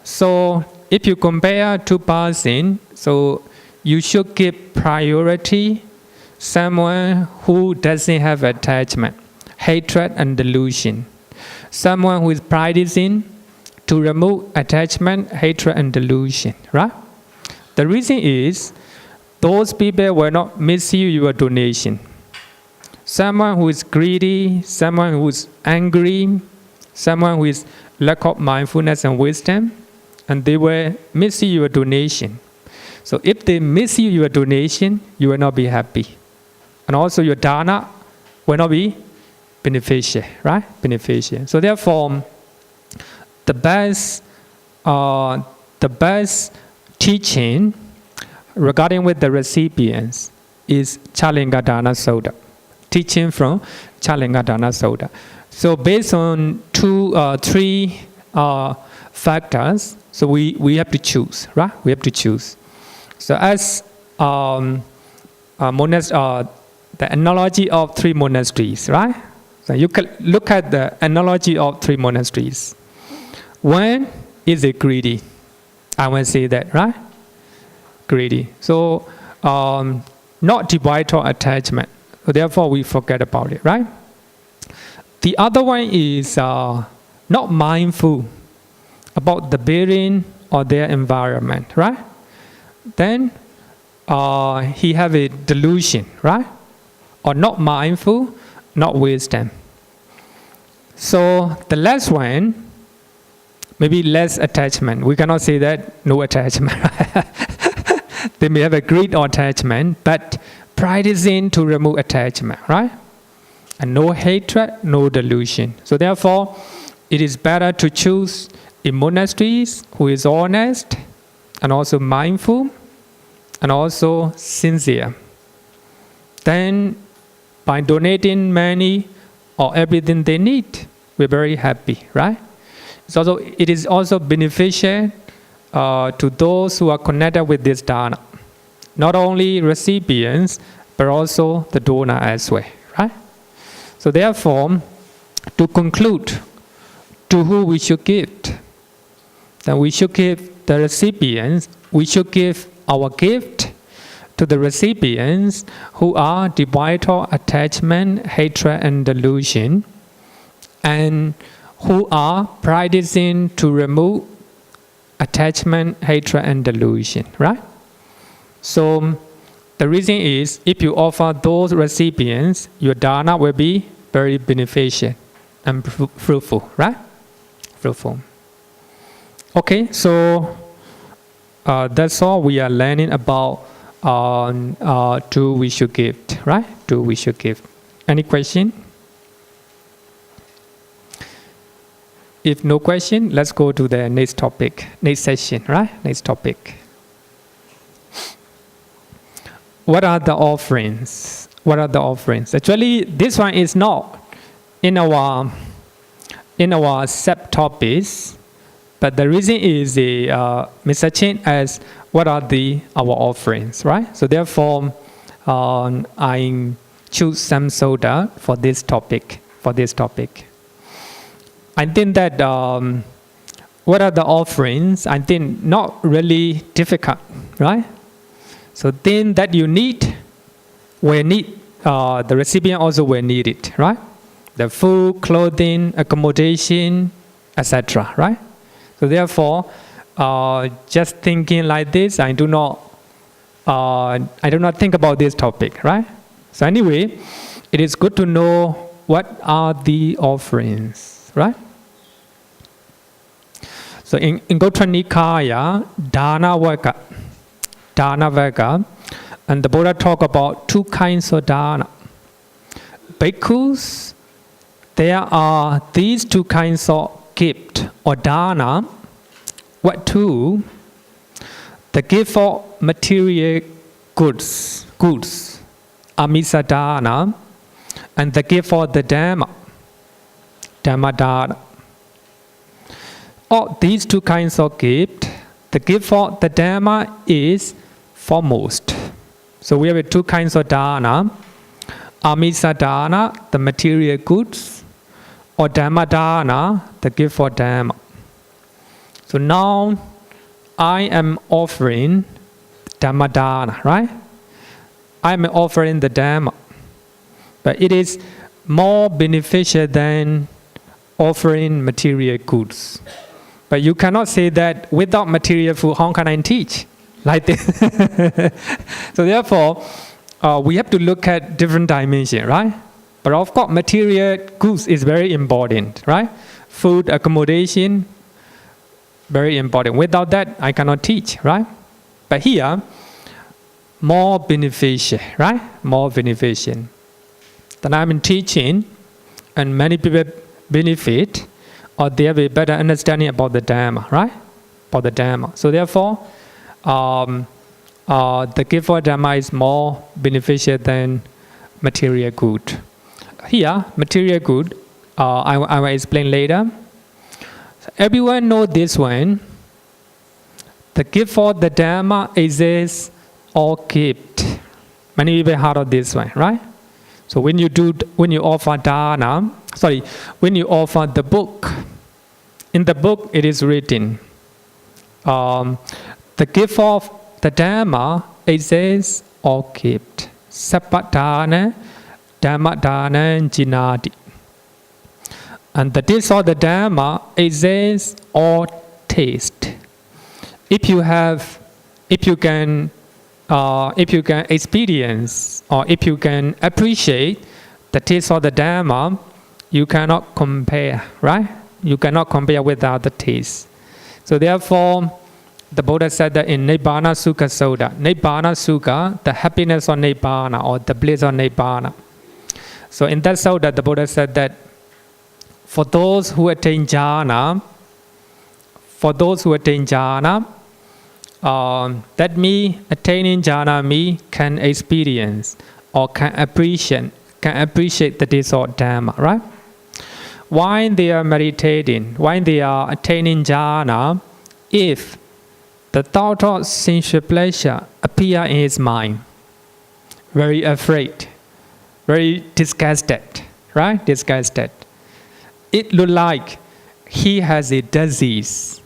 So if you compare 2 persons, so you should give priority someone who doesn't have attachment, hatred and delusion. Someone who is practicing to remove attachment, hatred and delusion, right? The reason is those people will not misuse your donation. Someone who is greedy, someone who is angry, someone who is lack of mindfulness and wisdom, and they will misuse your donation. So if they misuse your donation, you will not be happy. And also your dana will not be beneficial, right? Beneficial. So therefore, the best teaching regarding with the recipients is Chalingadana Sutta. Teaching from Chalingadana Sutta. So based on 3 factors, so we have to choose, right? We have to choose. So as the analogy of 3 monasteries, right? So you can look at the analogy of 3 monasteries. One is a greedy. I will say that, right? Greedy. So not devoid of attachment. So therefore we forget about it, right? The other one is not mindful about the bearing or their environment, right? Then he have a delusion, right? Or not mindful, not wisdom. So the last one, maybe less attachment. We cannot say that no attachment. They may have a great attachment, but practicing to remove attachment, right? And no hatred, no delusion. So therefore, it is better to choose a monastery who is honest and also mindful and also sincere. Then by donating money or everything they need, we're very happy, right? It is also beneficial to those who are connected with this dana. Not only recipients, but also the donor as well, right? So therefore, to conclude, to who we should give, then we should give the recipients, we should give our gift to the recipients who are devoid of attachment, hatred, and delusion, and who are practicing to remove attachment, hatred, and delusion, right? So the reason is, if you offer those recipients, your dana will be very beneficial and fruitful, right? Fruitful. Okay, so that's all we are learning about do we should give, right? Do we should give. Any question? If no question, let's go to the next topic, next session, right? Next topic. What are the offerings? What are the offerings? Actually, this one is not in our subtopics, but the reason is Mr. Chen asks, what are our offerings, right? So therefore, I choose some soda for this topic. I think that what are the offerings? I think not really difficult, right? So things that you need, the recipient also will need it, right? The food, clothing, accommodation, etc., right? So therefore, just thinking like this, I do not think about this topic, right? So anyway, it is good to know what are the offerings, right? So in Gotra Nikaya, Dana Vaka, and the Buddha talk about two kinds of dana. Bhikkhus, there are these two kinds of gift or dana. What two? The gift for material goods, amisa dana, and the gift for the Dhamma dana. All these two kinds of gift, the gift for the Dhamma is foremost. So we have two kinds of dana. Amisa dana, the material goods, or Dhamma dana, the gift for Dhamma. So now I am offering Dhamma dana, right? I am offering the Dhamma. But it is more beneficial than offering material goods. But you cannot say that without material food, how can I teach? Like this. So therefore, we have to look at different dimensions, right? But of course, material goods is very important, right? Food, accommodation, very important. Without that, I cannot teach, right? But here, more beneficial, right? More beneficial. Then I'm teaching, and many people benefit, or they have a better understanding about the Dhamma, right? About the Dhamma. So therefore, the gift for Dhamma is more beneficial than material good. Here, material good, I will explain later. So everyone knows this one. The gift for the Dhamma is this all gift. Many people heard of this one, right? So when you offer dana, when you offer the book, in the book it is written, the gift of the Dhamma, it says all gift. Sappatana, Dhamma dana, jinati. And the taste of the Dhamma, it says all taste. If you can experience, or if you can appreciate the taste of the Dhamma, you cannot compare, right? You cannot compare without the taste. So therefore, the Buddha said that in Nibbana Sukha Sutta, Nibbana Sukha, the happiness of Nibbana, or the bliss of Nibbana. So in that Sutta, the Buddha said that for those who attain jhana, that me attaining jhana, me can experience or can appreciate the taste of Dhamma, right? While they are meditating, while they are attaining jhana, if the thought of sensual pleasure appear in his mind, very afraid, very disgusted, right? Disgusted. It look like he has a disease,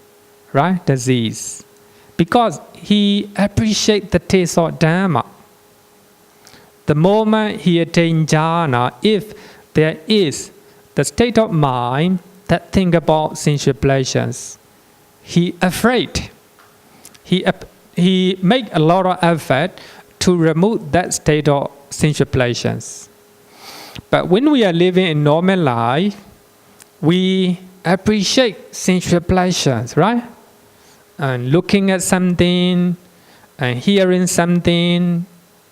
right? Disease. Because he appreciates the taste of Dhamma. The moment he attains jhana, if there is the state of mind that think about sensual pleasures, he afraid. He make a lot of effort to remove that state of sensual pleasures. But when we are living in normal life, we appreciate sensual pleasures, right? And looking at something, and hearing something,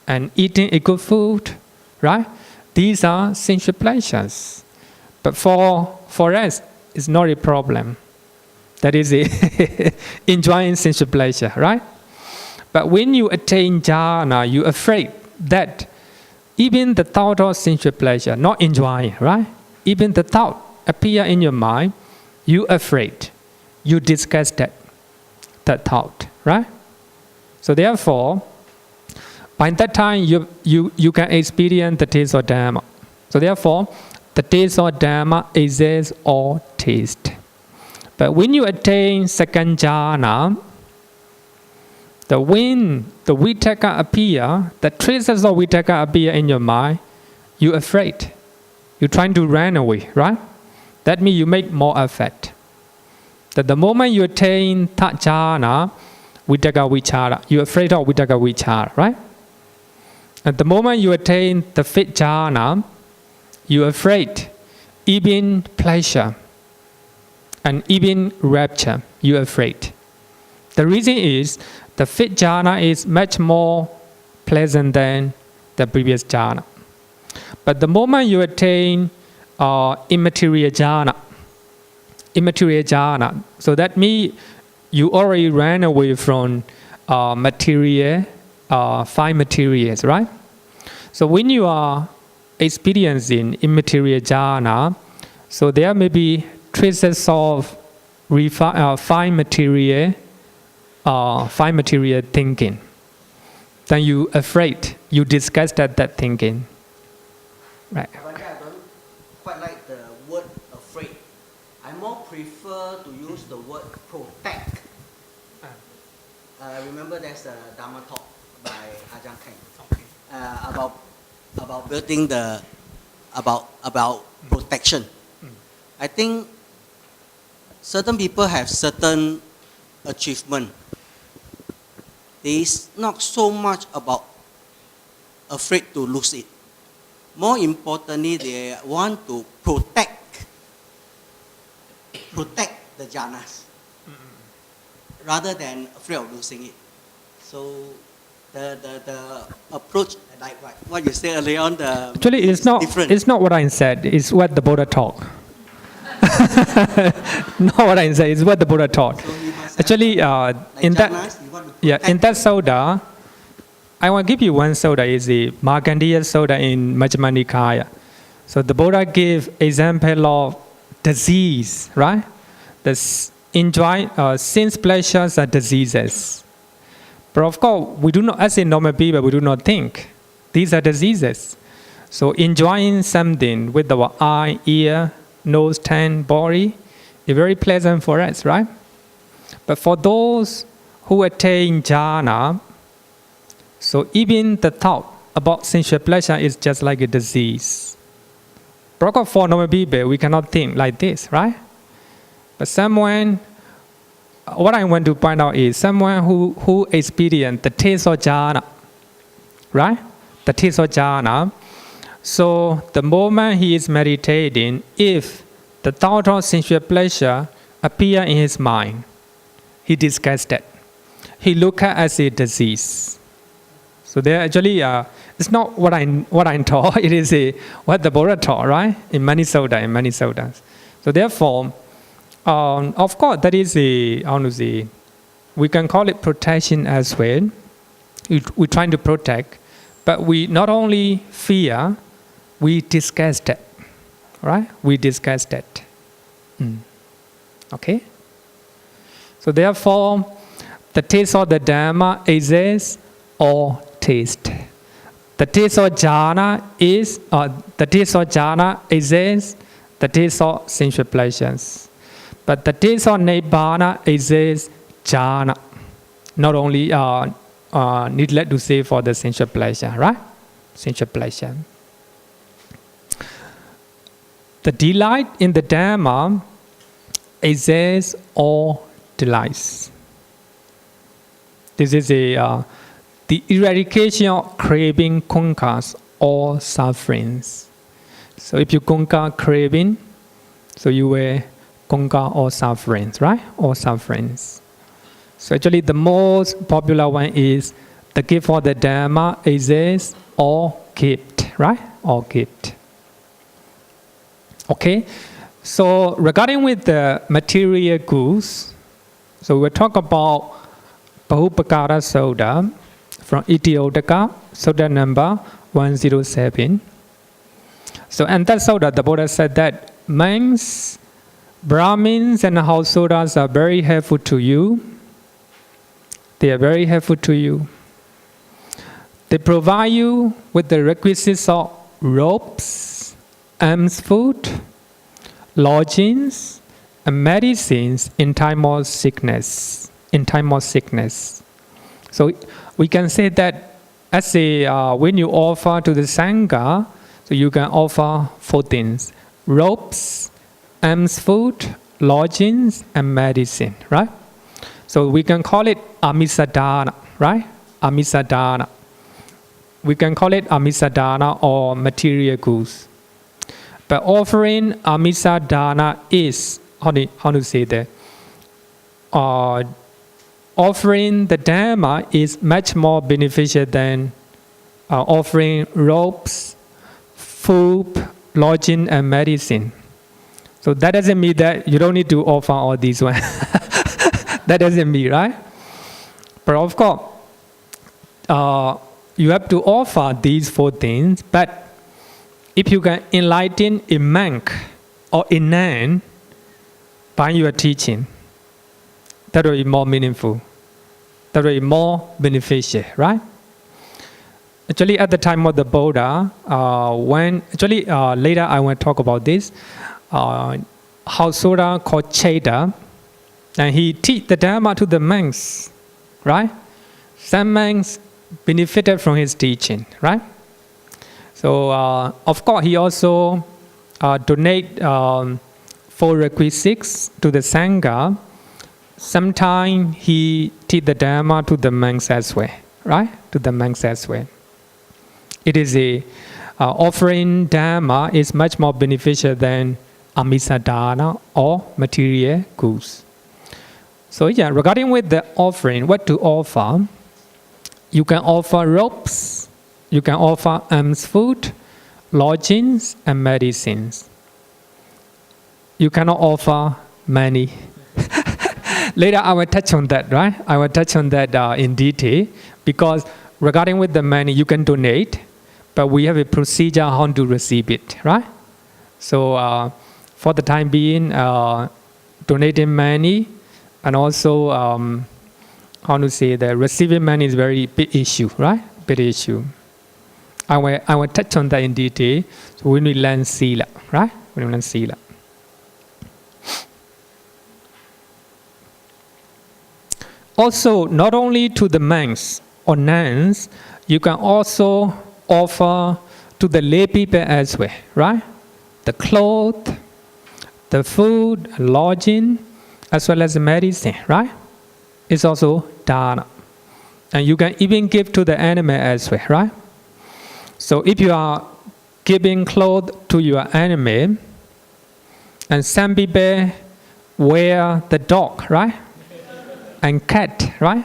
and eating a good food, right? These are sensual pleasures. But for us, it's not a problem. That is enjoying sensual pleasure, right? But when you attain jhana, you're afraid that even the thought of sensual pleasure, not enjoying, right? Even the thought appear in your mind, you're afraid. You disgusted that thought, right? So therefore, by that time, you can experience the taste of Dhamma. So therefore, the taste of Dhamma exists all taste. But when you attain second jhana, when the vitakka appear, the traces of vitakka appear in your mind, you're afraid. You're trying to run away, right? That means you make more effort. That the moment you attain third jhana, vitakka vichara, you're afraid of vitakka vichara, right? At the moment you attain the fifth jhana, you're afraid, even pleasure, and even rapture, you're afraid. The reason is, the fifth jhana is much more pleasant than the previous jhana. But the moment you attain immaterial jhana, so that means you already ran away from material, five materials, right? So when you are experiencing immaterial jhana, so there may be traces of fine material thinking. Then you afraid, you disgusted that thinking. Right. I don't quite like the word afraid. I more prefer to use the word protect. Remember there's a Dhamma talk by Ajahn Kang about building the about protection. I think certain people have certain achievement. There is not so much about afraid to lose it. More importantly, they want to protect the jhanas rather than afraid of losing it. So the approach, like what you said earlier on, actually it's not what I said. It's what the Buddha taught. Not what I said. It's what the Buddha taught. So actually, in that sutta, I want to give you one sutta. Is the Markandeya sutta in Majjhima Nikaya. So the Buddha gave example of disease, right? The sense pleasures are diseases. But of course, we do not, as a normal people, we do not think these are diseases. So enjoying something with our eye, ear, nose, tongue, body is very pleasant for us, right? But for those who attain jhana, so even the thought about sensual pleasure is just like a disease. But for normal people, we cannot think like this, right? But what I want to point out is someone who experienced the taste of jhana, right? The taste of jhana. So the moment he is meditating, if the thought of sensual pleasure appear in his mind, he disgusted. He look at as a disease. So there actually, it's not what I taught. It is what the Buddha taught, right? In many suttas. So therefore, of course, that is we can call it protection as well. We're trying to protect, but we not only fear, we disgust it, right? We disgust it. Okay? So therefore, the taste of the Dhamma exists or taste. The taste of jhana is, the taste of jhana exists, the taste of sensual pleasures. But the taste of Nibbana exists jhana. Not only, needless to say, for the sensual pleasure, right? Sensual pleasure. The delight in the Dhamma exists or delights. This is the eradication of craving conquers all sufferings. So if you conquer craving, so you will conquer all sufferings, right? All sufferings. So actually the most popular one is the gift for the Dhamma exists or gift, right? Or gift. Okay? So regarding with the material goods, so we'll talk about Bahupakara Sutta from Itiodaka, Sutta number 107. So in that Sutta, the Buddha said that monks, Brahmins and householders are very helpful to you. They are very helpful to you. They provide you with the requisites of robes, alms food, lodgings, and medicines in time of sickness. In time of sickness. So we can say that as when you offer to the Sangha, so you can offer 4 things: robes, alms food, lodgings, and medicine, right? So we can call it amisadana, right? Amisadana. We can call it amisadana or material goods. But offering amisadana is, how to say that? Offering the Dhamma is much more beneficial than offering robes, food, lodging, and medicine. So that doesn't mean that you don't need to offer all these ones. That doesn't mean, right? But of course, you have to offer these 4 things, but if you can enlighten a monk or a nun by your teaching, that will be more meaningful. That will be more beneficial, right? Actually, at the time of the Buddha, later I will talk about this, householder called Cheta, and he teach the Dhamma to the monks, right? Some monks benefited from his teaching, right? So, of course, he also donate 4 requisites to the Sangha. Sometimes he teach the Dhamma to the monks as well, right? To the monks as well. It is offering Dhamma is much more beneficial than amisadana or material goods. So yeah, regarding with the offering, what to offer? You can offer robes, you can offer alms food, lodgings, and medicines. You cannot offer money. Later I will touch on that, right? I will touch on that in detail, because regarding with the money, you can donate, but we have a procedure how to receive it, right? So for the time being, donating money, and also how to say that receiving money is very big issue, right? Big issue. I will touch on that in detail. So when we learn sila, right? When we learn sila. Also, not only to the monks or nuns, you can also offer to the lay people as well, right? The clothes, the food, lodging, as well as the medicine, right? It's also dana. And you can even give to the animal as well, right? So if you are giving clothes to your animal, and some people wear the dog, right? And cat, right?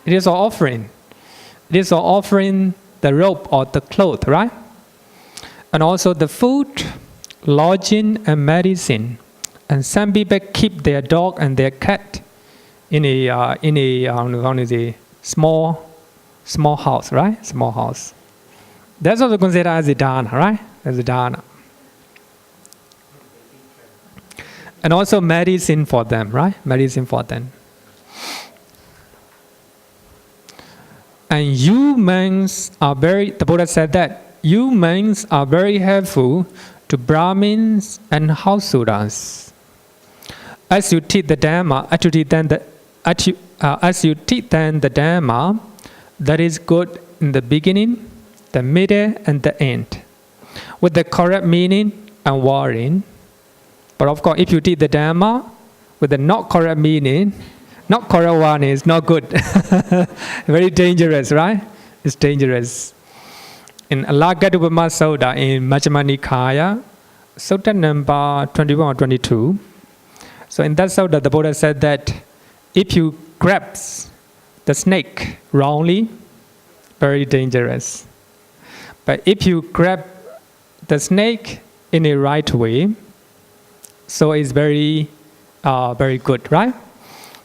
It is an offering. It is an offering the robe or the cloth, right? And also the food, lodging, and medicine. And some people keep their dog and their cat in a how to say, small house, right? Small house. That's also considered as a dana, right? As a dana. And also medicine for them, right? Medicine for them. And humans are the Buddha said that humans are very helpful to Brahmins and householders. As you teach the Dhamma, as you teach them the Dhamma, that is good in the beginning, the middle, and the end, with the correct meaning and wording. But of course, if you teach the Dhamma with the not correct meaning, not correct one is not good. Very dangerous, right? It's dangerous. In Alaggadupama Sutta in Majjhima Nikaya, Sutta number 21 or 22. So in that Sutta, the Buddha said that if you grab the snake wrongly, very dangerous. But if you grab the snake in a right way, so it's very good, right?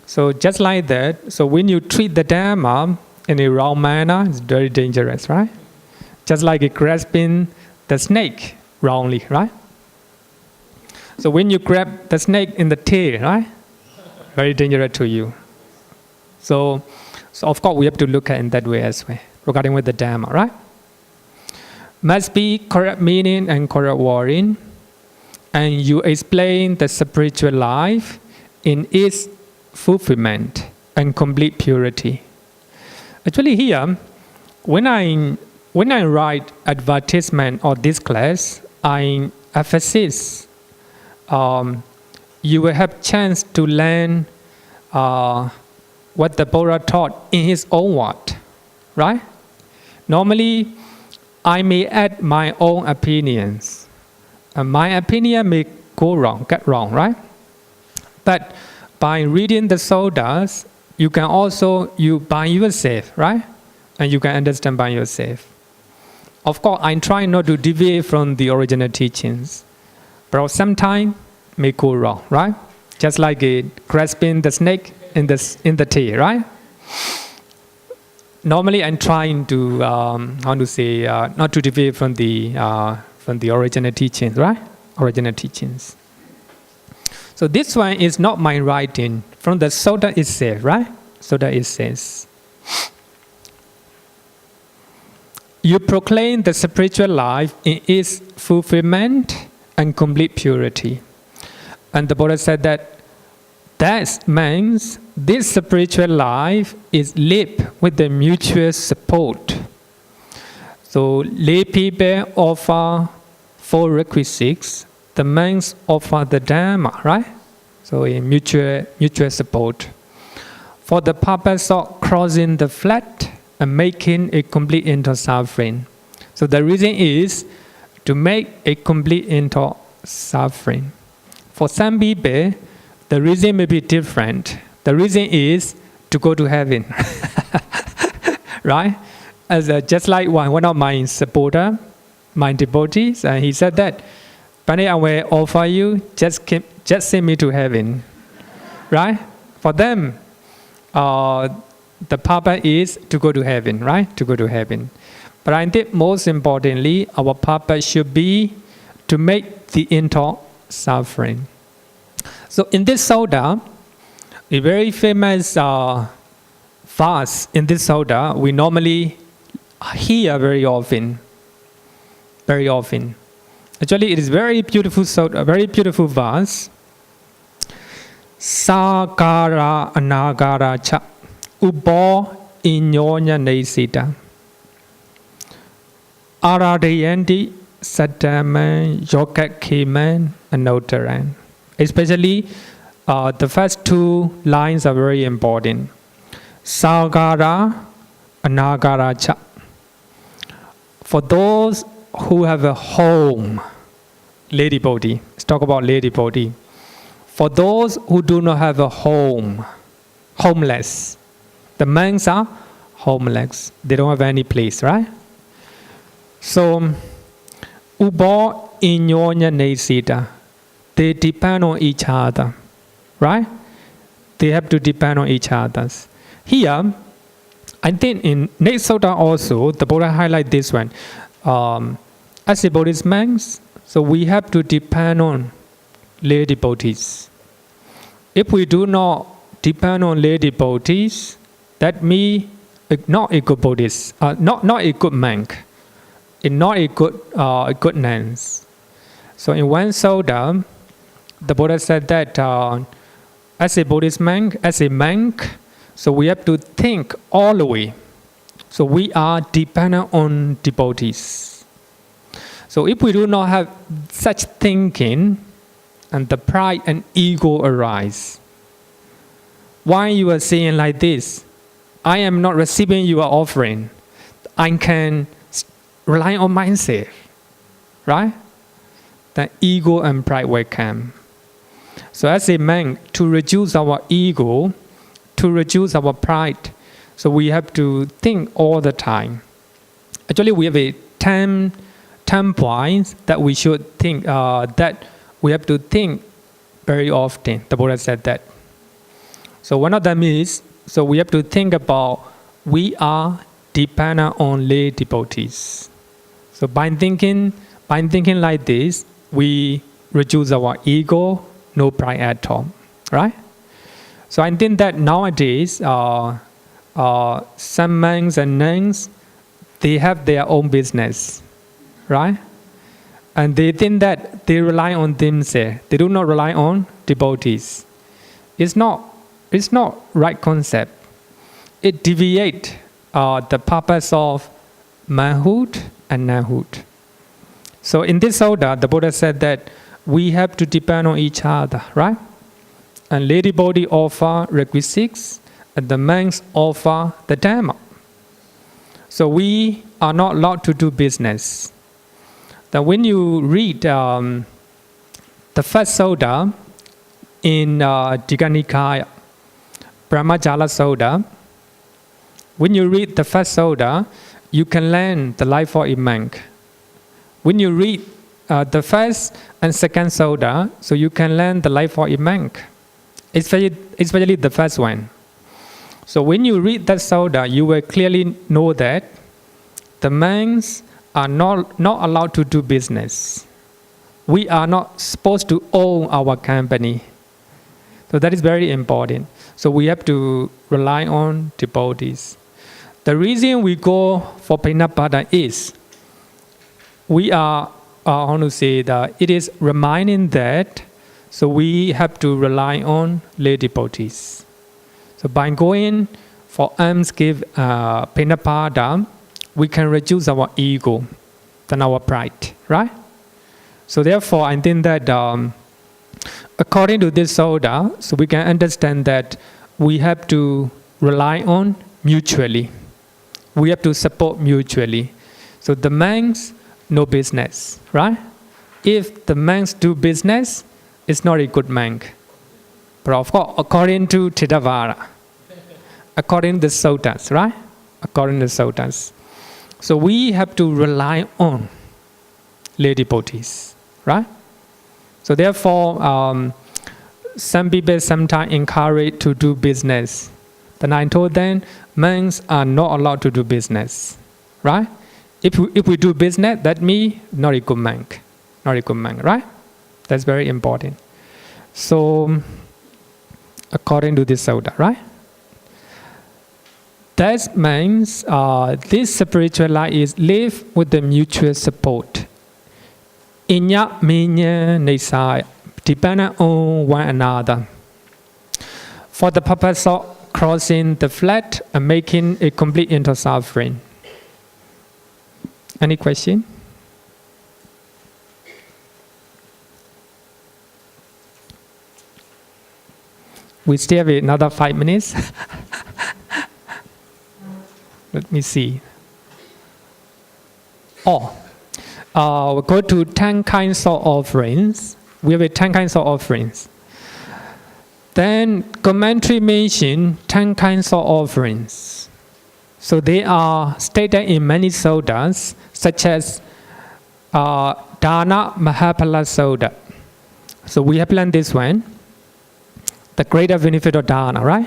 So just like that, so when you treat the Dhamma in a wrong manner, it's very dangerous, right? Just like grasping the snake wrongly, right? So when you grab the snake in the tail, right? Very dangerous to you. So of course we have to look at it in that way as well, regarding with the Dhamma, right? Must be correct meaning and correct wording. And you explain the spiritual life in its fulfillment and complete purity. Actually here, when I write advertisement of this class, I emphasize you will have chance to learn what the Buddha taught in his own word, right? Normally, I may add my own opinions. My opinion may get wrong, right? But by reading the suttas, you can also, by yourself, right? And you can understand by yourself. Of course, I try not to deviate from the original teachings, but sometimes may go wrong, right? Just like grasping the snake in the tail, right? Normally, I'm trying to not to deviate from the original teachings, right? Original teachings. So this one is not my writing, from the Sutta itself, right? Sutta it says, you proclaim the spiritual life in its fulfillment and complete purity. And the Buddha said that means this spiritual life is lived with the mutual support. So lay people offer 4 requisites, the monks offer the Dhamma, right? So a mutual support. For the purpose of crossing the flat and making a complete end of suffering. So the reason is to make a complete end of suffering. For some people, the reason may be different. The reason is to go to heaven, right? As just like one of my supporters, my devotees, he said that, Bhante, I will offer you, just send me to heaven, right? For them, the purpose is to go to heaven, right? To go to heaven. But I think most importantly, our purpose should be to make the end of suffering. So in this Sutta, a very famous verse in this Sutta, we normally hear very often. Very often. Actually, it is very beautiful Sutta, a very beautiful verse. Sagara anagara cha ubo inyonya nesita aradayanti sataman yogat keman anotaran. Especially the first 2 lines are very important. Sagara anagara cha. For those who have a home, lady body. Let's talk about lady body. For those who do not have a home, homeless. The monks are homeless. They don't have any place, right? So, ubo inyonya nesita. They depend on each other, right? they have to depend on each other. Here, I think in next Sutta also, the Buddha highlight this one. As a Buddhist monks, so we have to depend on lay devotees. If we do not depend on lay devotees, that means not a good Buddhist, not a good monk, and not a good nuns. So in one Sutta, the Buddha said that as a Buddhist monk, as a monk, so we have to think all the way. So we are dependent on devotees. So if we do not have such thinking, and the pride and ego arise. Why you are saying like this? I am not receiving your offering. I can rely on myself, right? The ego and pride will come. So as a monk, to reduce our ego, to reduce our pride, so we have to think all the time. Actually, we have a 10 points that we should think, that we have to think very often. The Buddha said that. So one of them is, so we have to think about we are dependent on lay devotees. So by thinking like this, we reduce our ego, no pride at all, right? So I think that nowadays, some monks and nuns, they have their own business, right? And they think that they rely on themselves. They do not rely on devotees. It's not right concept. It deviates the purpose of manhood and nunhood. So in this Sutta, the Buddha said that we have to depend on each other, right? And lay devotee offer requisites, and the monks offer the Dhamma. So we are not allowed to do business. That when you read the first Sutta in Digha Nikaya, Brahmajala Sutta, when you read the first Sutta, you can learn the life of a monk. When you read the first and second Sutta, so you can learn the life of a monk, especially the first one. So when you read that Sutta, you will clearly know that the monks are not allowed to do business. We are not supposed to own our company. So that is very important. So we have to rely on devotees. The reason we go for Pinapada is we are, it is reminding that, so we have to rely on lay devotees. So by going for alms give Pinapada, we can reduce our ego and our pride, right? So therefore, I think that according to this Sutta, so we can understand that we have to rely on mutually. We have to support mutually. So the monks, no business, right? If the monks do business, it's not a good monk. But of course, according to Theravada, according to the Suttas, right? According to the Suttas. So we have to rely on lay devotees, right? So therefore, some people sometimes encourage to do business. Then I told them, monks are not allowed to do business, right? If we do business, that means not a good monk, right? That's very important. So, according to this Sutta, right? That means this spiritual life is live with the mutual support. Inya minya nesaya, dependent on one another. For the purpose of crossing the flat and making a complete end of suffering. Any question? We still have another 5 minutes. Let me see. We'll go to 10 kinds of offerings. We have 10 kinds of offerings. Then commentary mention 10 kinds of offerings. So they are stated in many suttas, such as Dana Mahapala Sutta. So we have learned this one. the greater benefit of dana, right?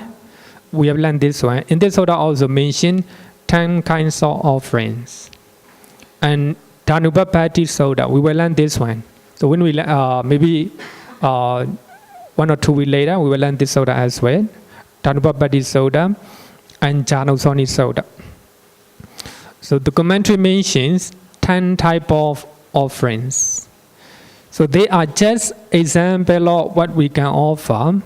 We have learned this one. In this Sutta also mentioned 10 kinds of offerings. And Dhanubapati Sutta, we will learn this one. So when we maybe 1 or 2 weeks later, we will learn this Sutta as well. Dhanubapati Sutta and Janusoni Sutta. So the commentary mentions 10 type of offerings. So they are just example of what we can offer.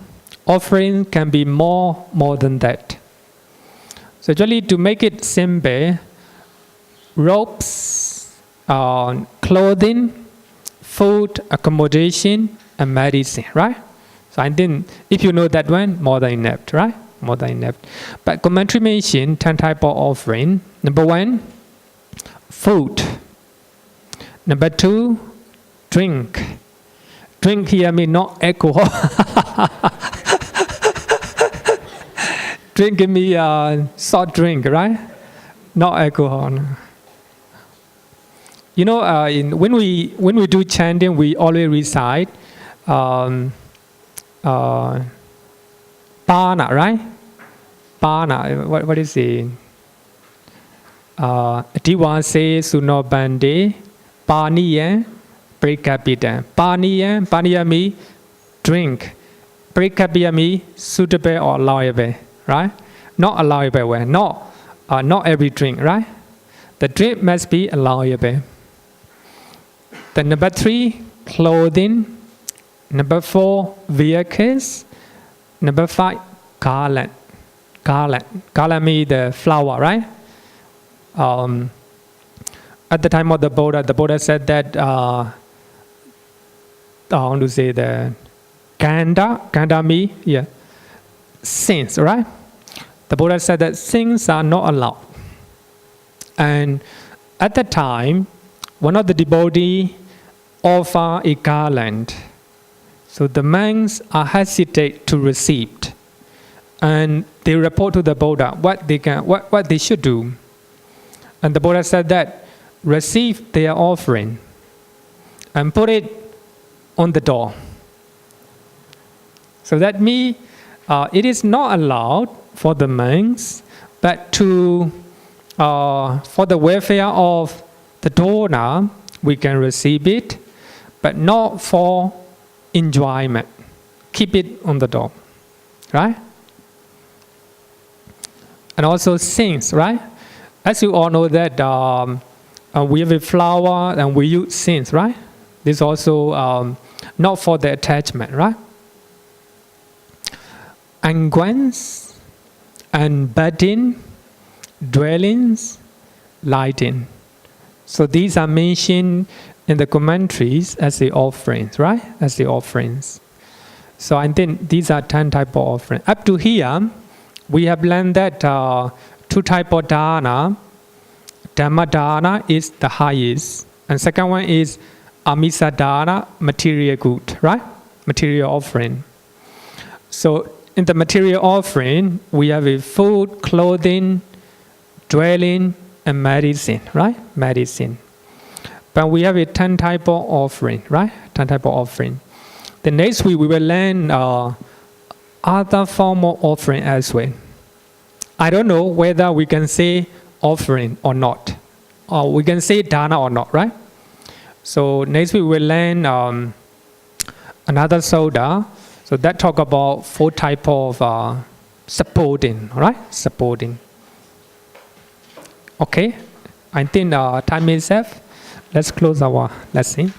Offering can be more than that. So actually, to make it simple, robes, clothing, food, accommodation, and medicine, right? So I think if you know that one, more than enough, right? More than enough. But commentary mention 10 type of offering. Number 1, food. Number 2, drink. Drink here means not alcohol. Drink means soft drink, right? Not alcohol. You know, when we do chanting, we always recite Pana, right? Pana. What is it? Diwase suno bande paniya prekapita. Paniya means drink. Prekapita means suitable or allowable, right? Not allowable way. Not every drink, right? The drink must be allowable. Then number 3, clothing. Number 4, vehicles. Number 5, garland. Garland means the flower, right? At the time of the Buddha said that I want to say the Ganda means sins, right? The Buddha said that sins are not allowed. And at the time, one of the devotees offered a garland. So the monks are hesitate to receive. And they report to the Buddha what they should do. And the Buddha said that receive their offering and put it on the door. So that means it is not allowed for the monks, but for the welfare of the donor, we can receive it, but not for enjoyment. Keep it on the door, right? And also sins, right? As you all know that we have a flower and we use sins, right? This also not for the attachment, right? Unguents and bedding, dwellings, lighting. So these are mentioned in the commentaries as the offerings, right? As the offerings. So I think these are 10 type of offerings. Up to here, we have learned that 2 type of dana. Dhamma dana is the highest. And second one is amisa dana, material good, right? Material offering. So in the material offering, we have a food, clothing, dwelling, and medicine, right? Medicine. But we have a 10 type of offering, right? 10 type of offering. The next week we will learn other form of offering as well. I don't know whether we can say offering or not. Or we can say dana or not, right? So next week we will learn another Sutta. So that talk about 4 type of supporting, right? Supporting. Okay, I think time is up. Let's close our lesson.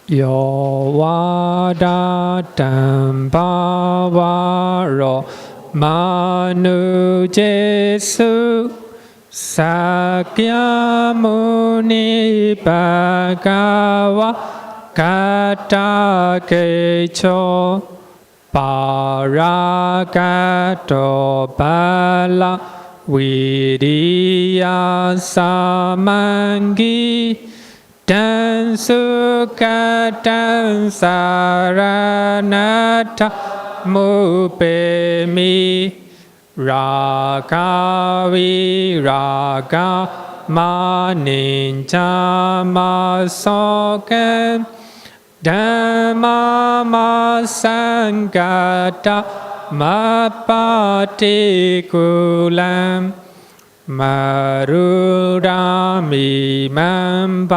Yo vada tambavaro manu jesu sakya muni bhagava kata kecho paragato bala viriya samangi dan sukatan saranata mupemi Raga viraga maninja masokan Dhamma masangata mapatikulam Marudami mambaguna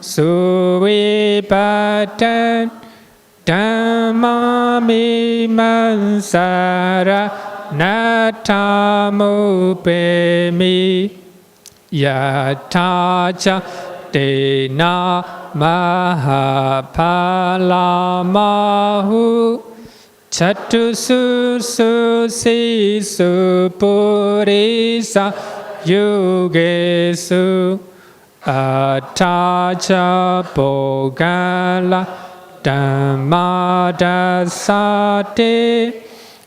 suvipatan Dhamma mimansara natamupemi Yatacha Tena Mahapalamahu Chatusu Sisu Purisa Yugesu Atacha Bogala Dhammadasate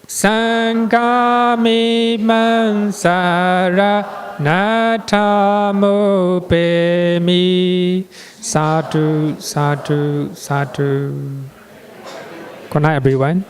Sangami Mansara Natamupemi Sadhu, sadhu, sadhu. Good night, everyone.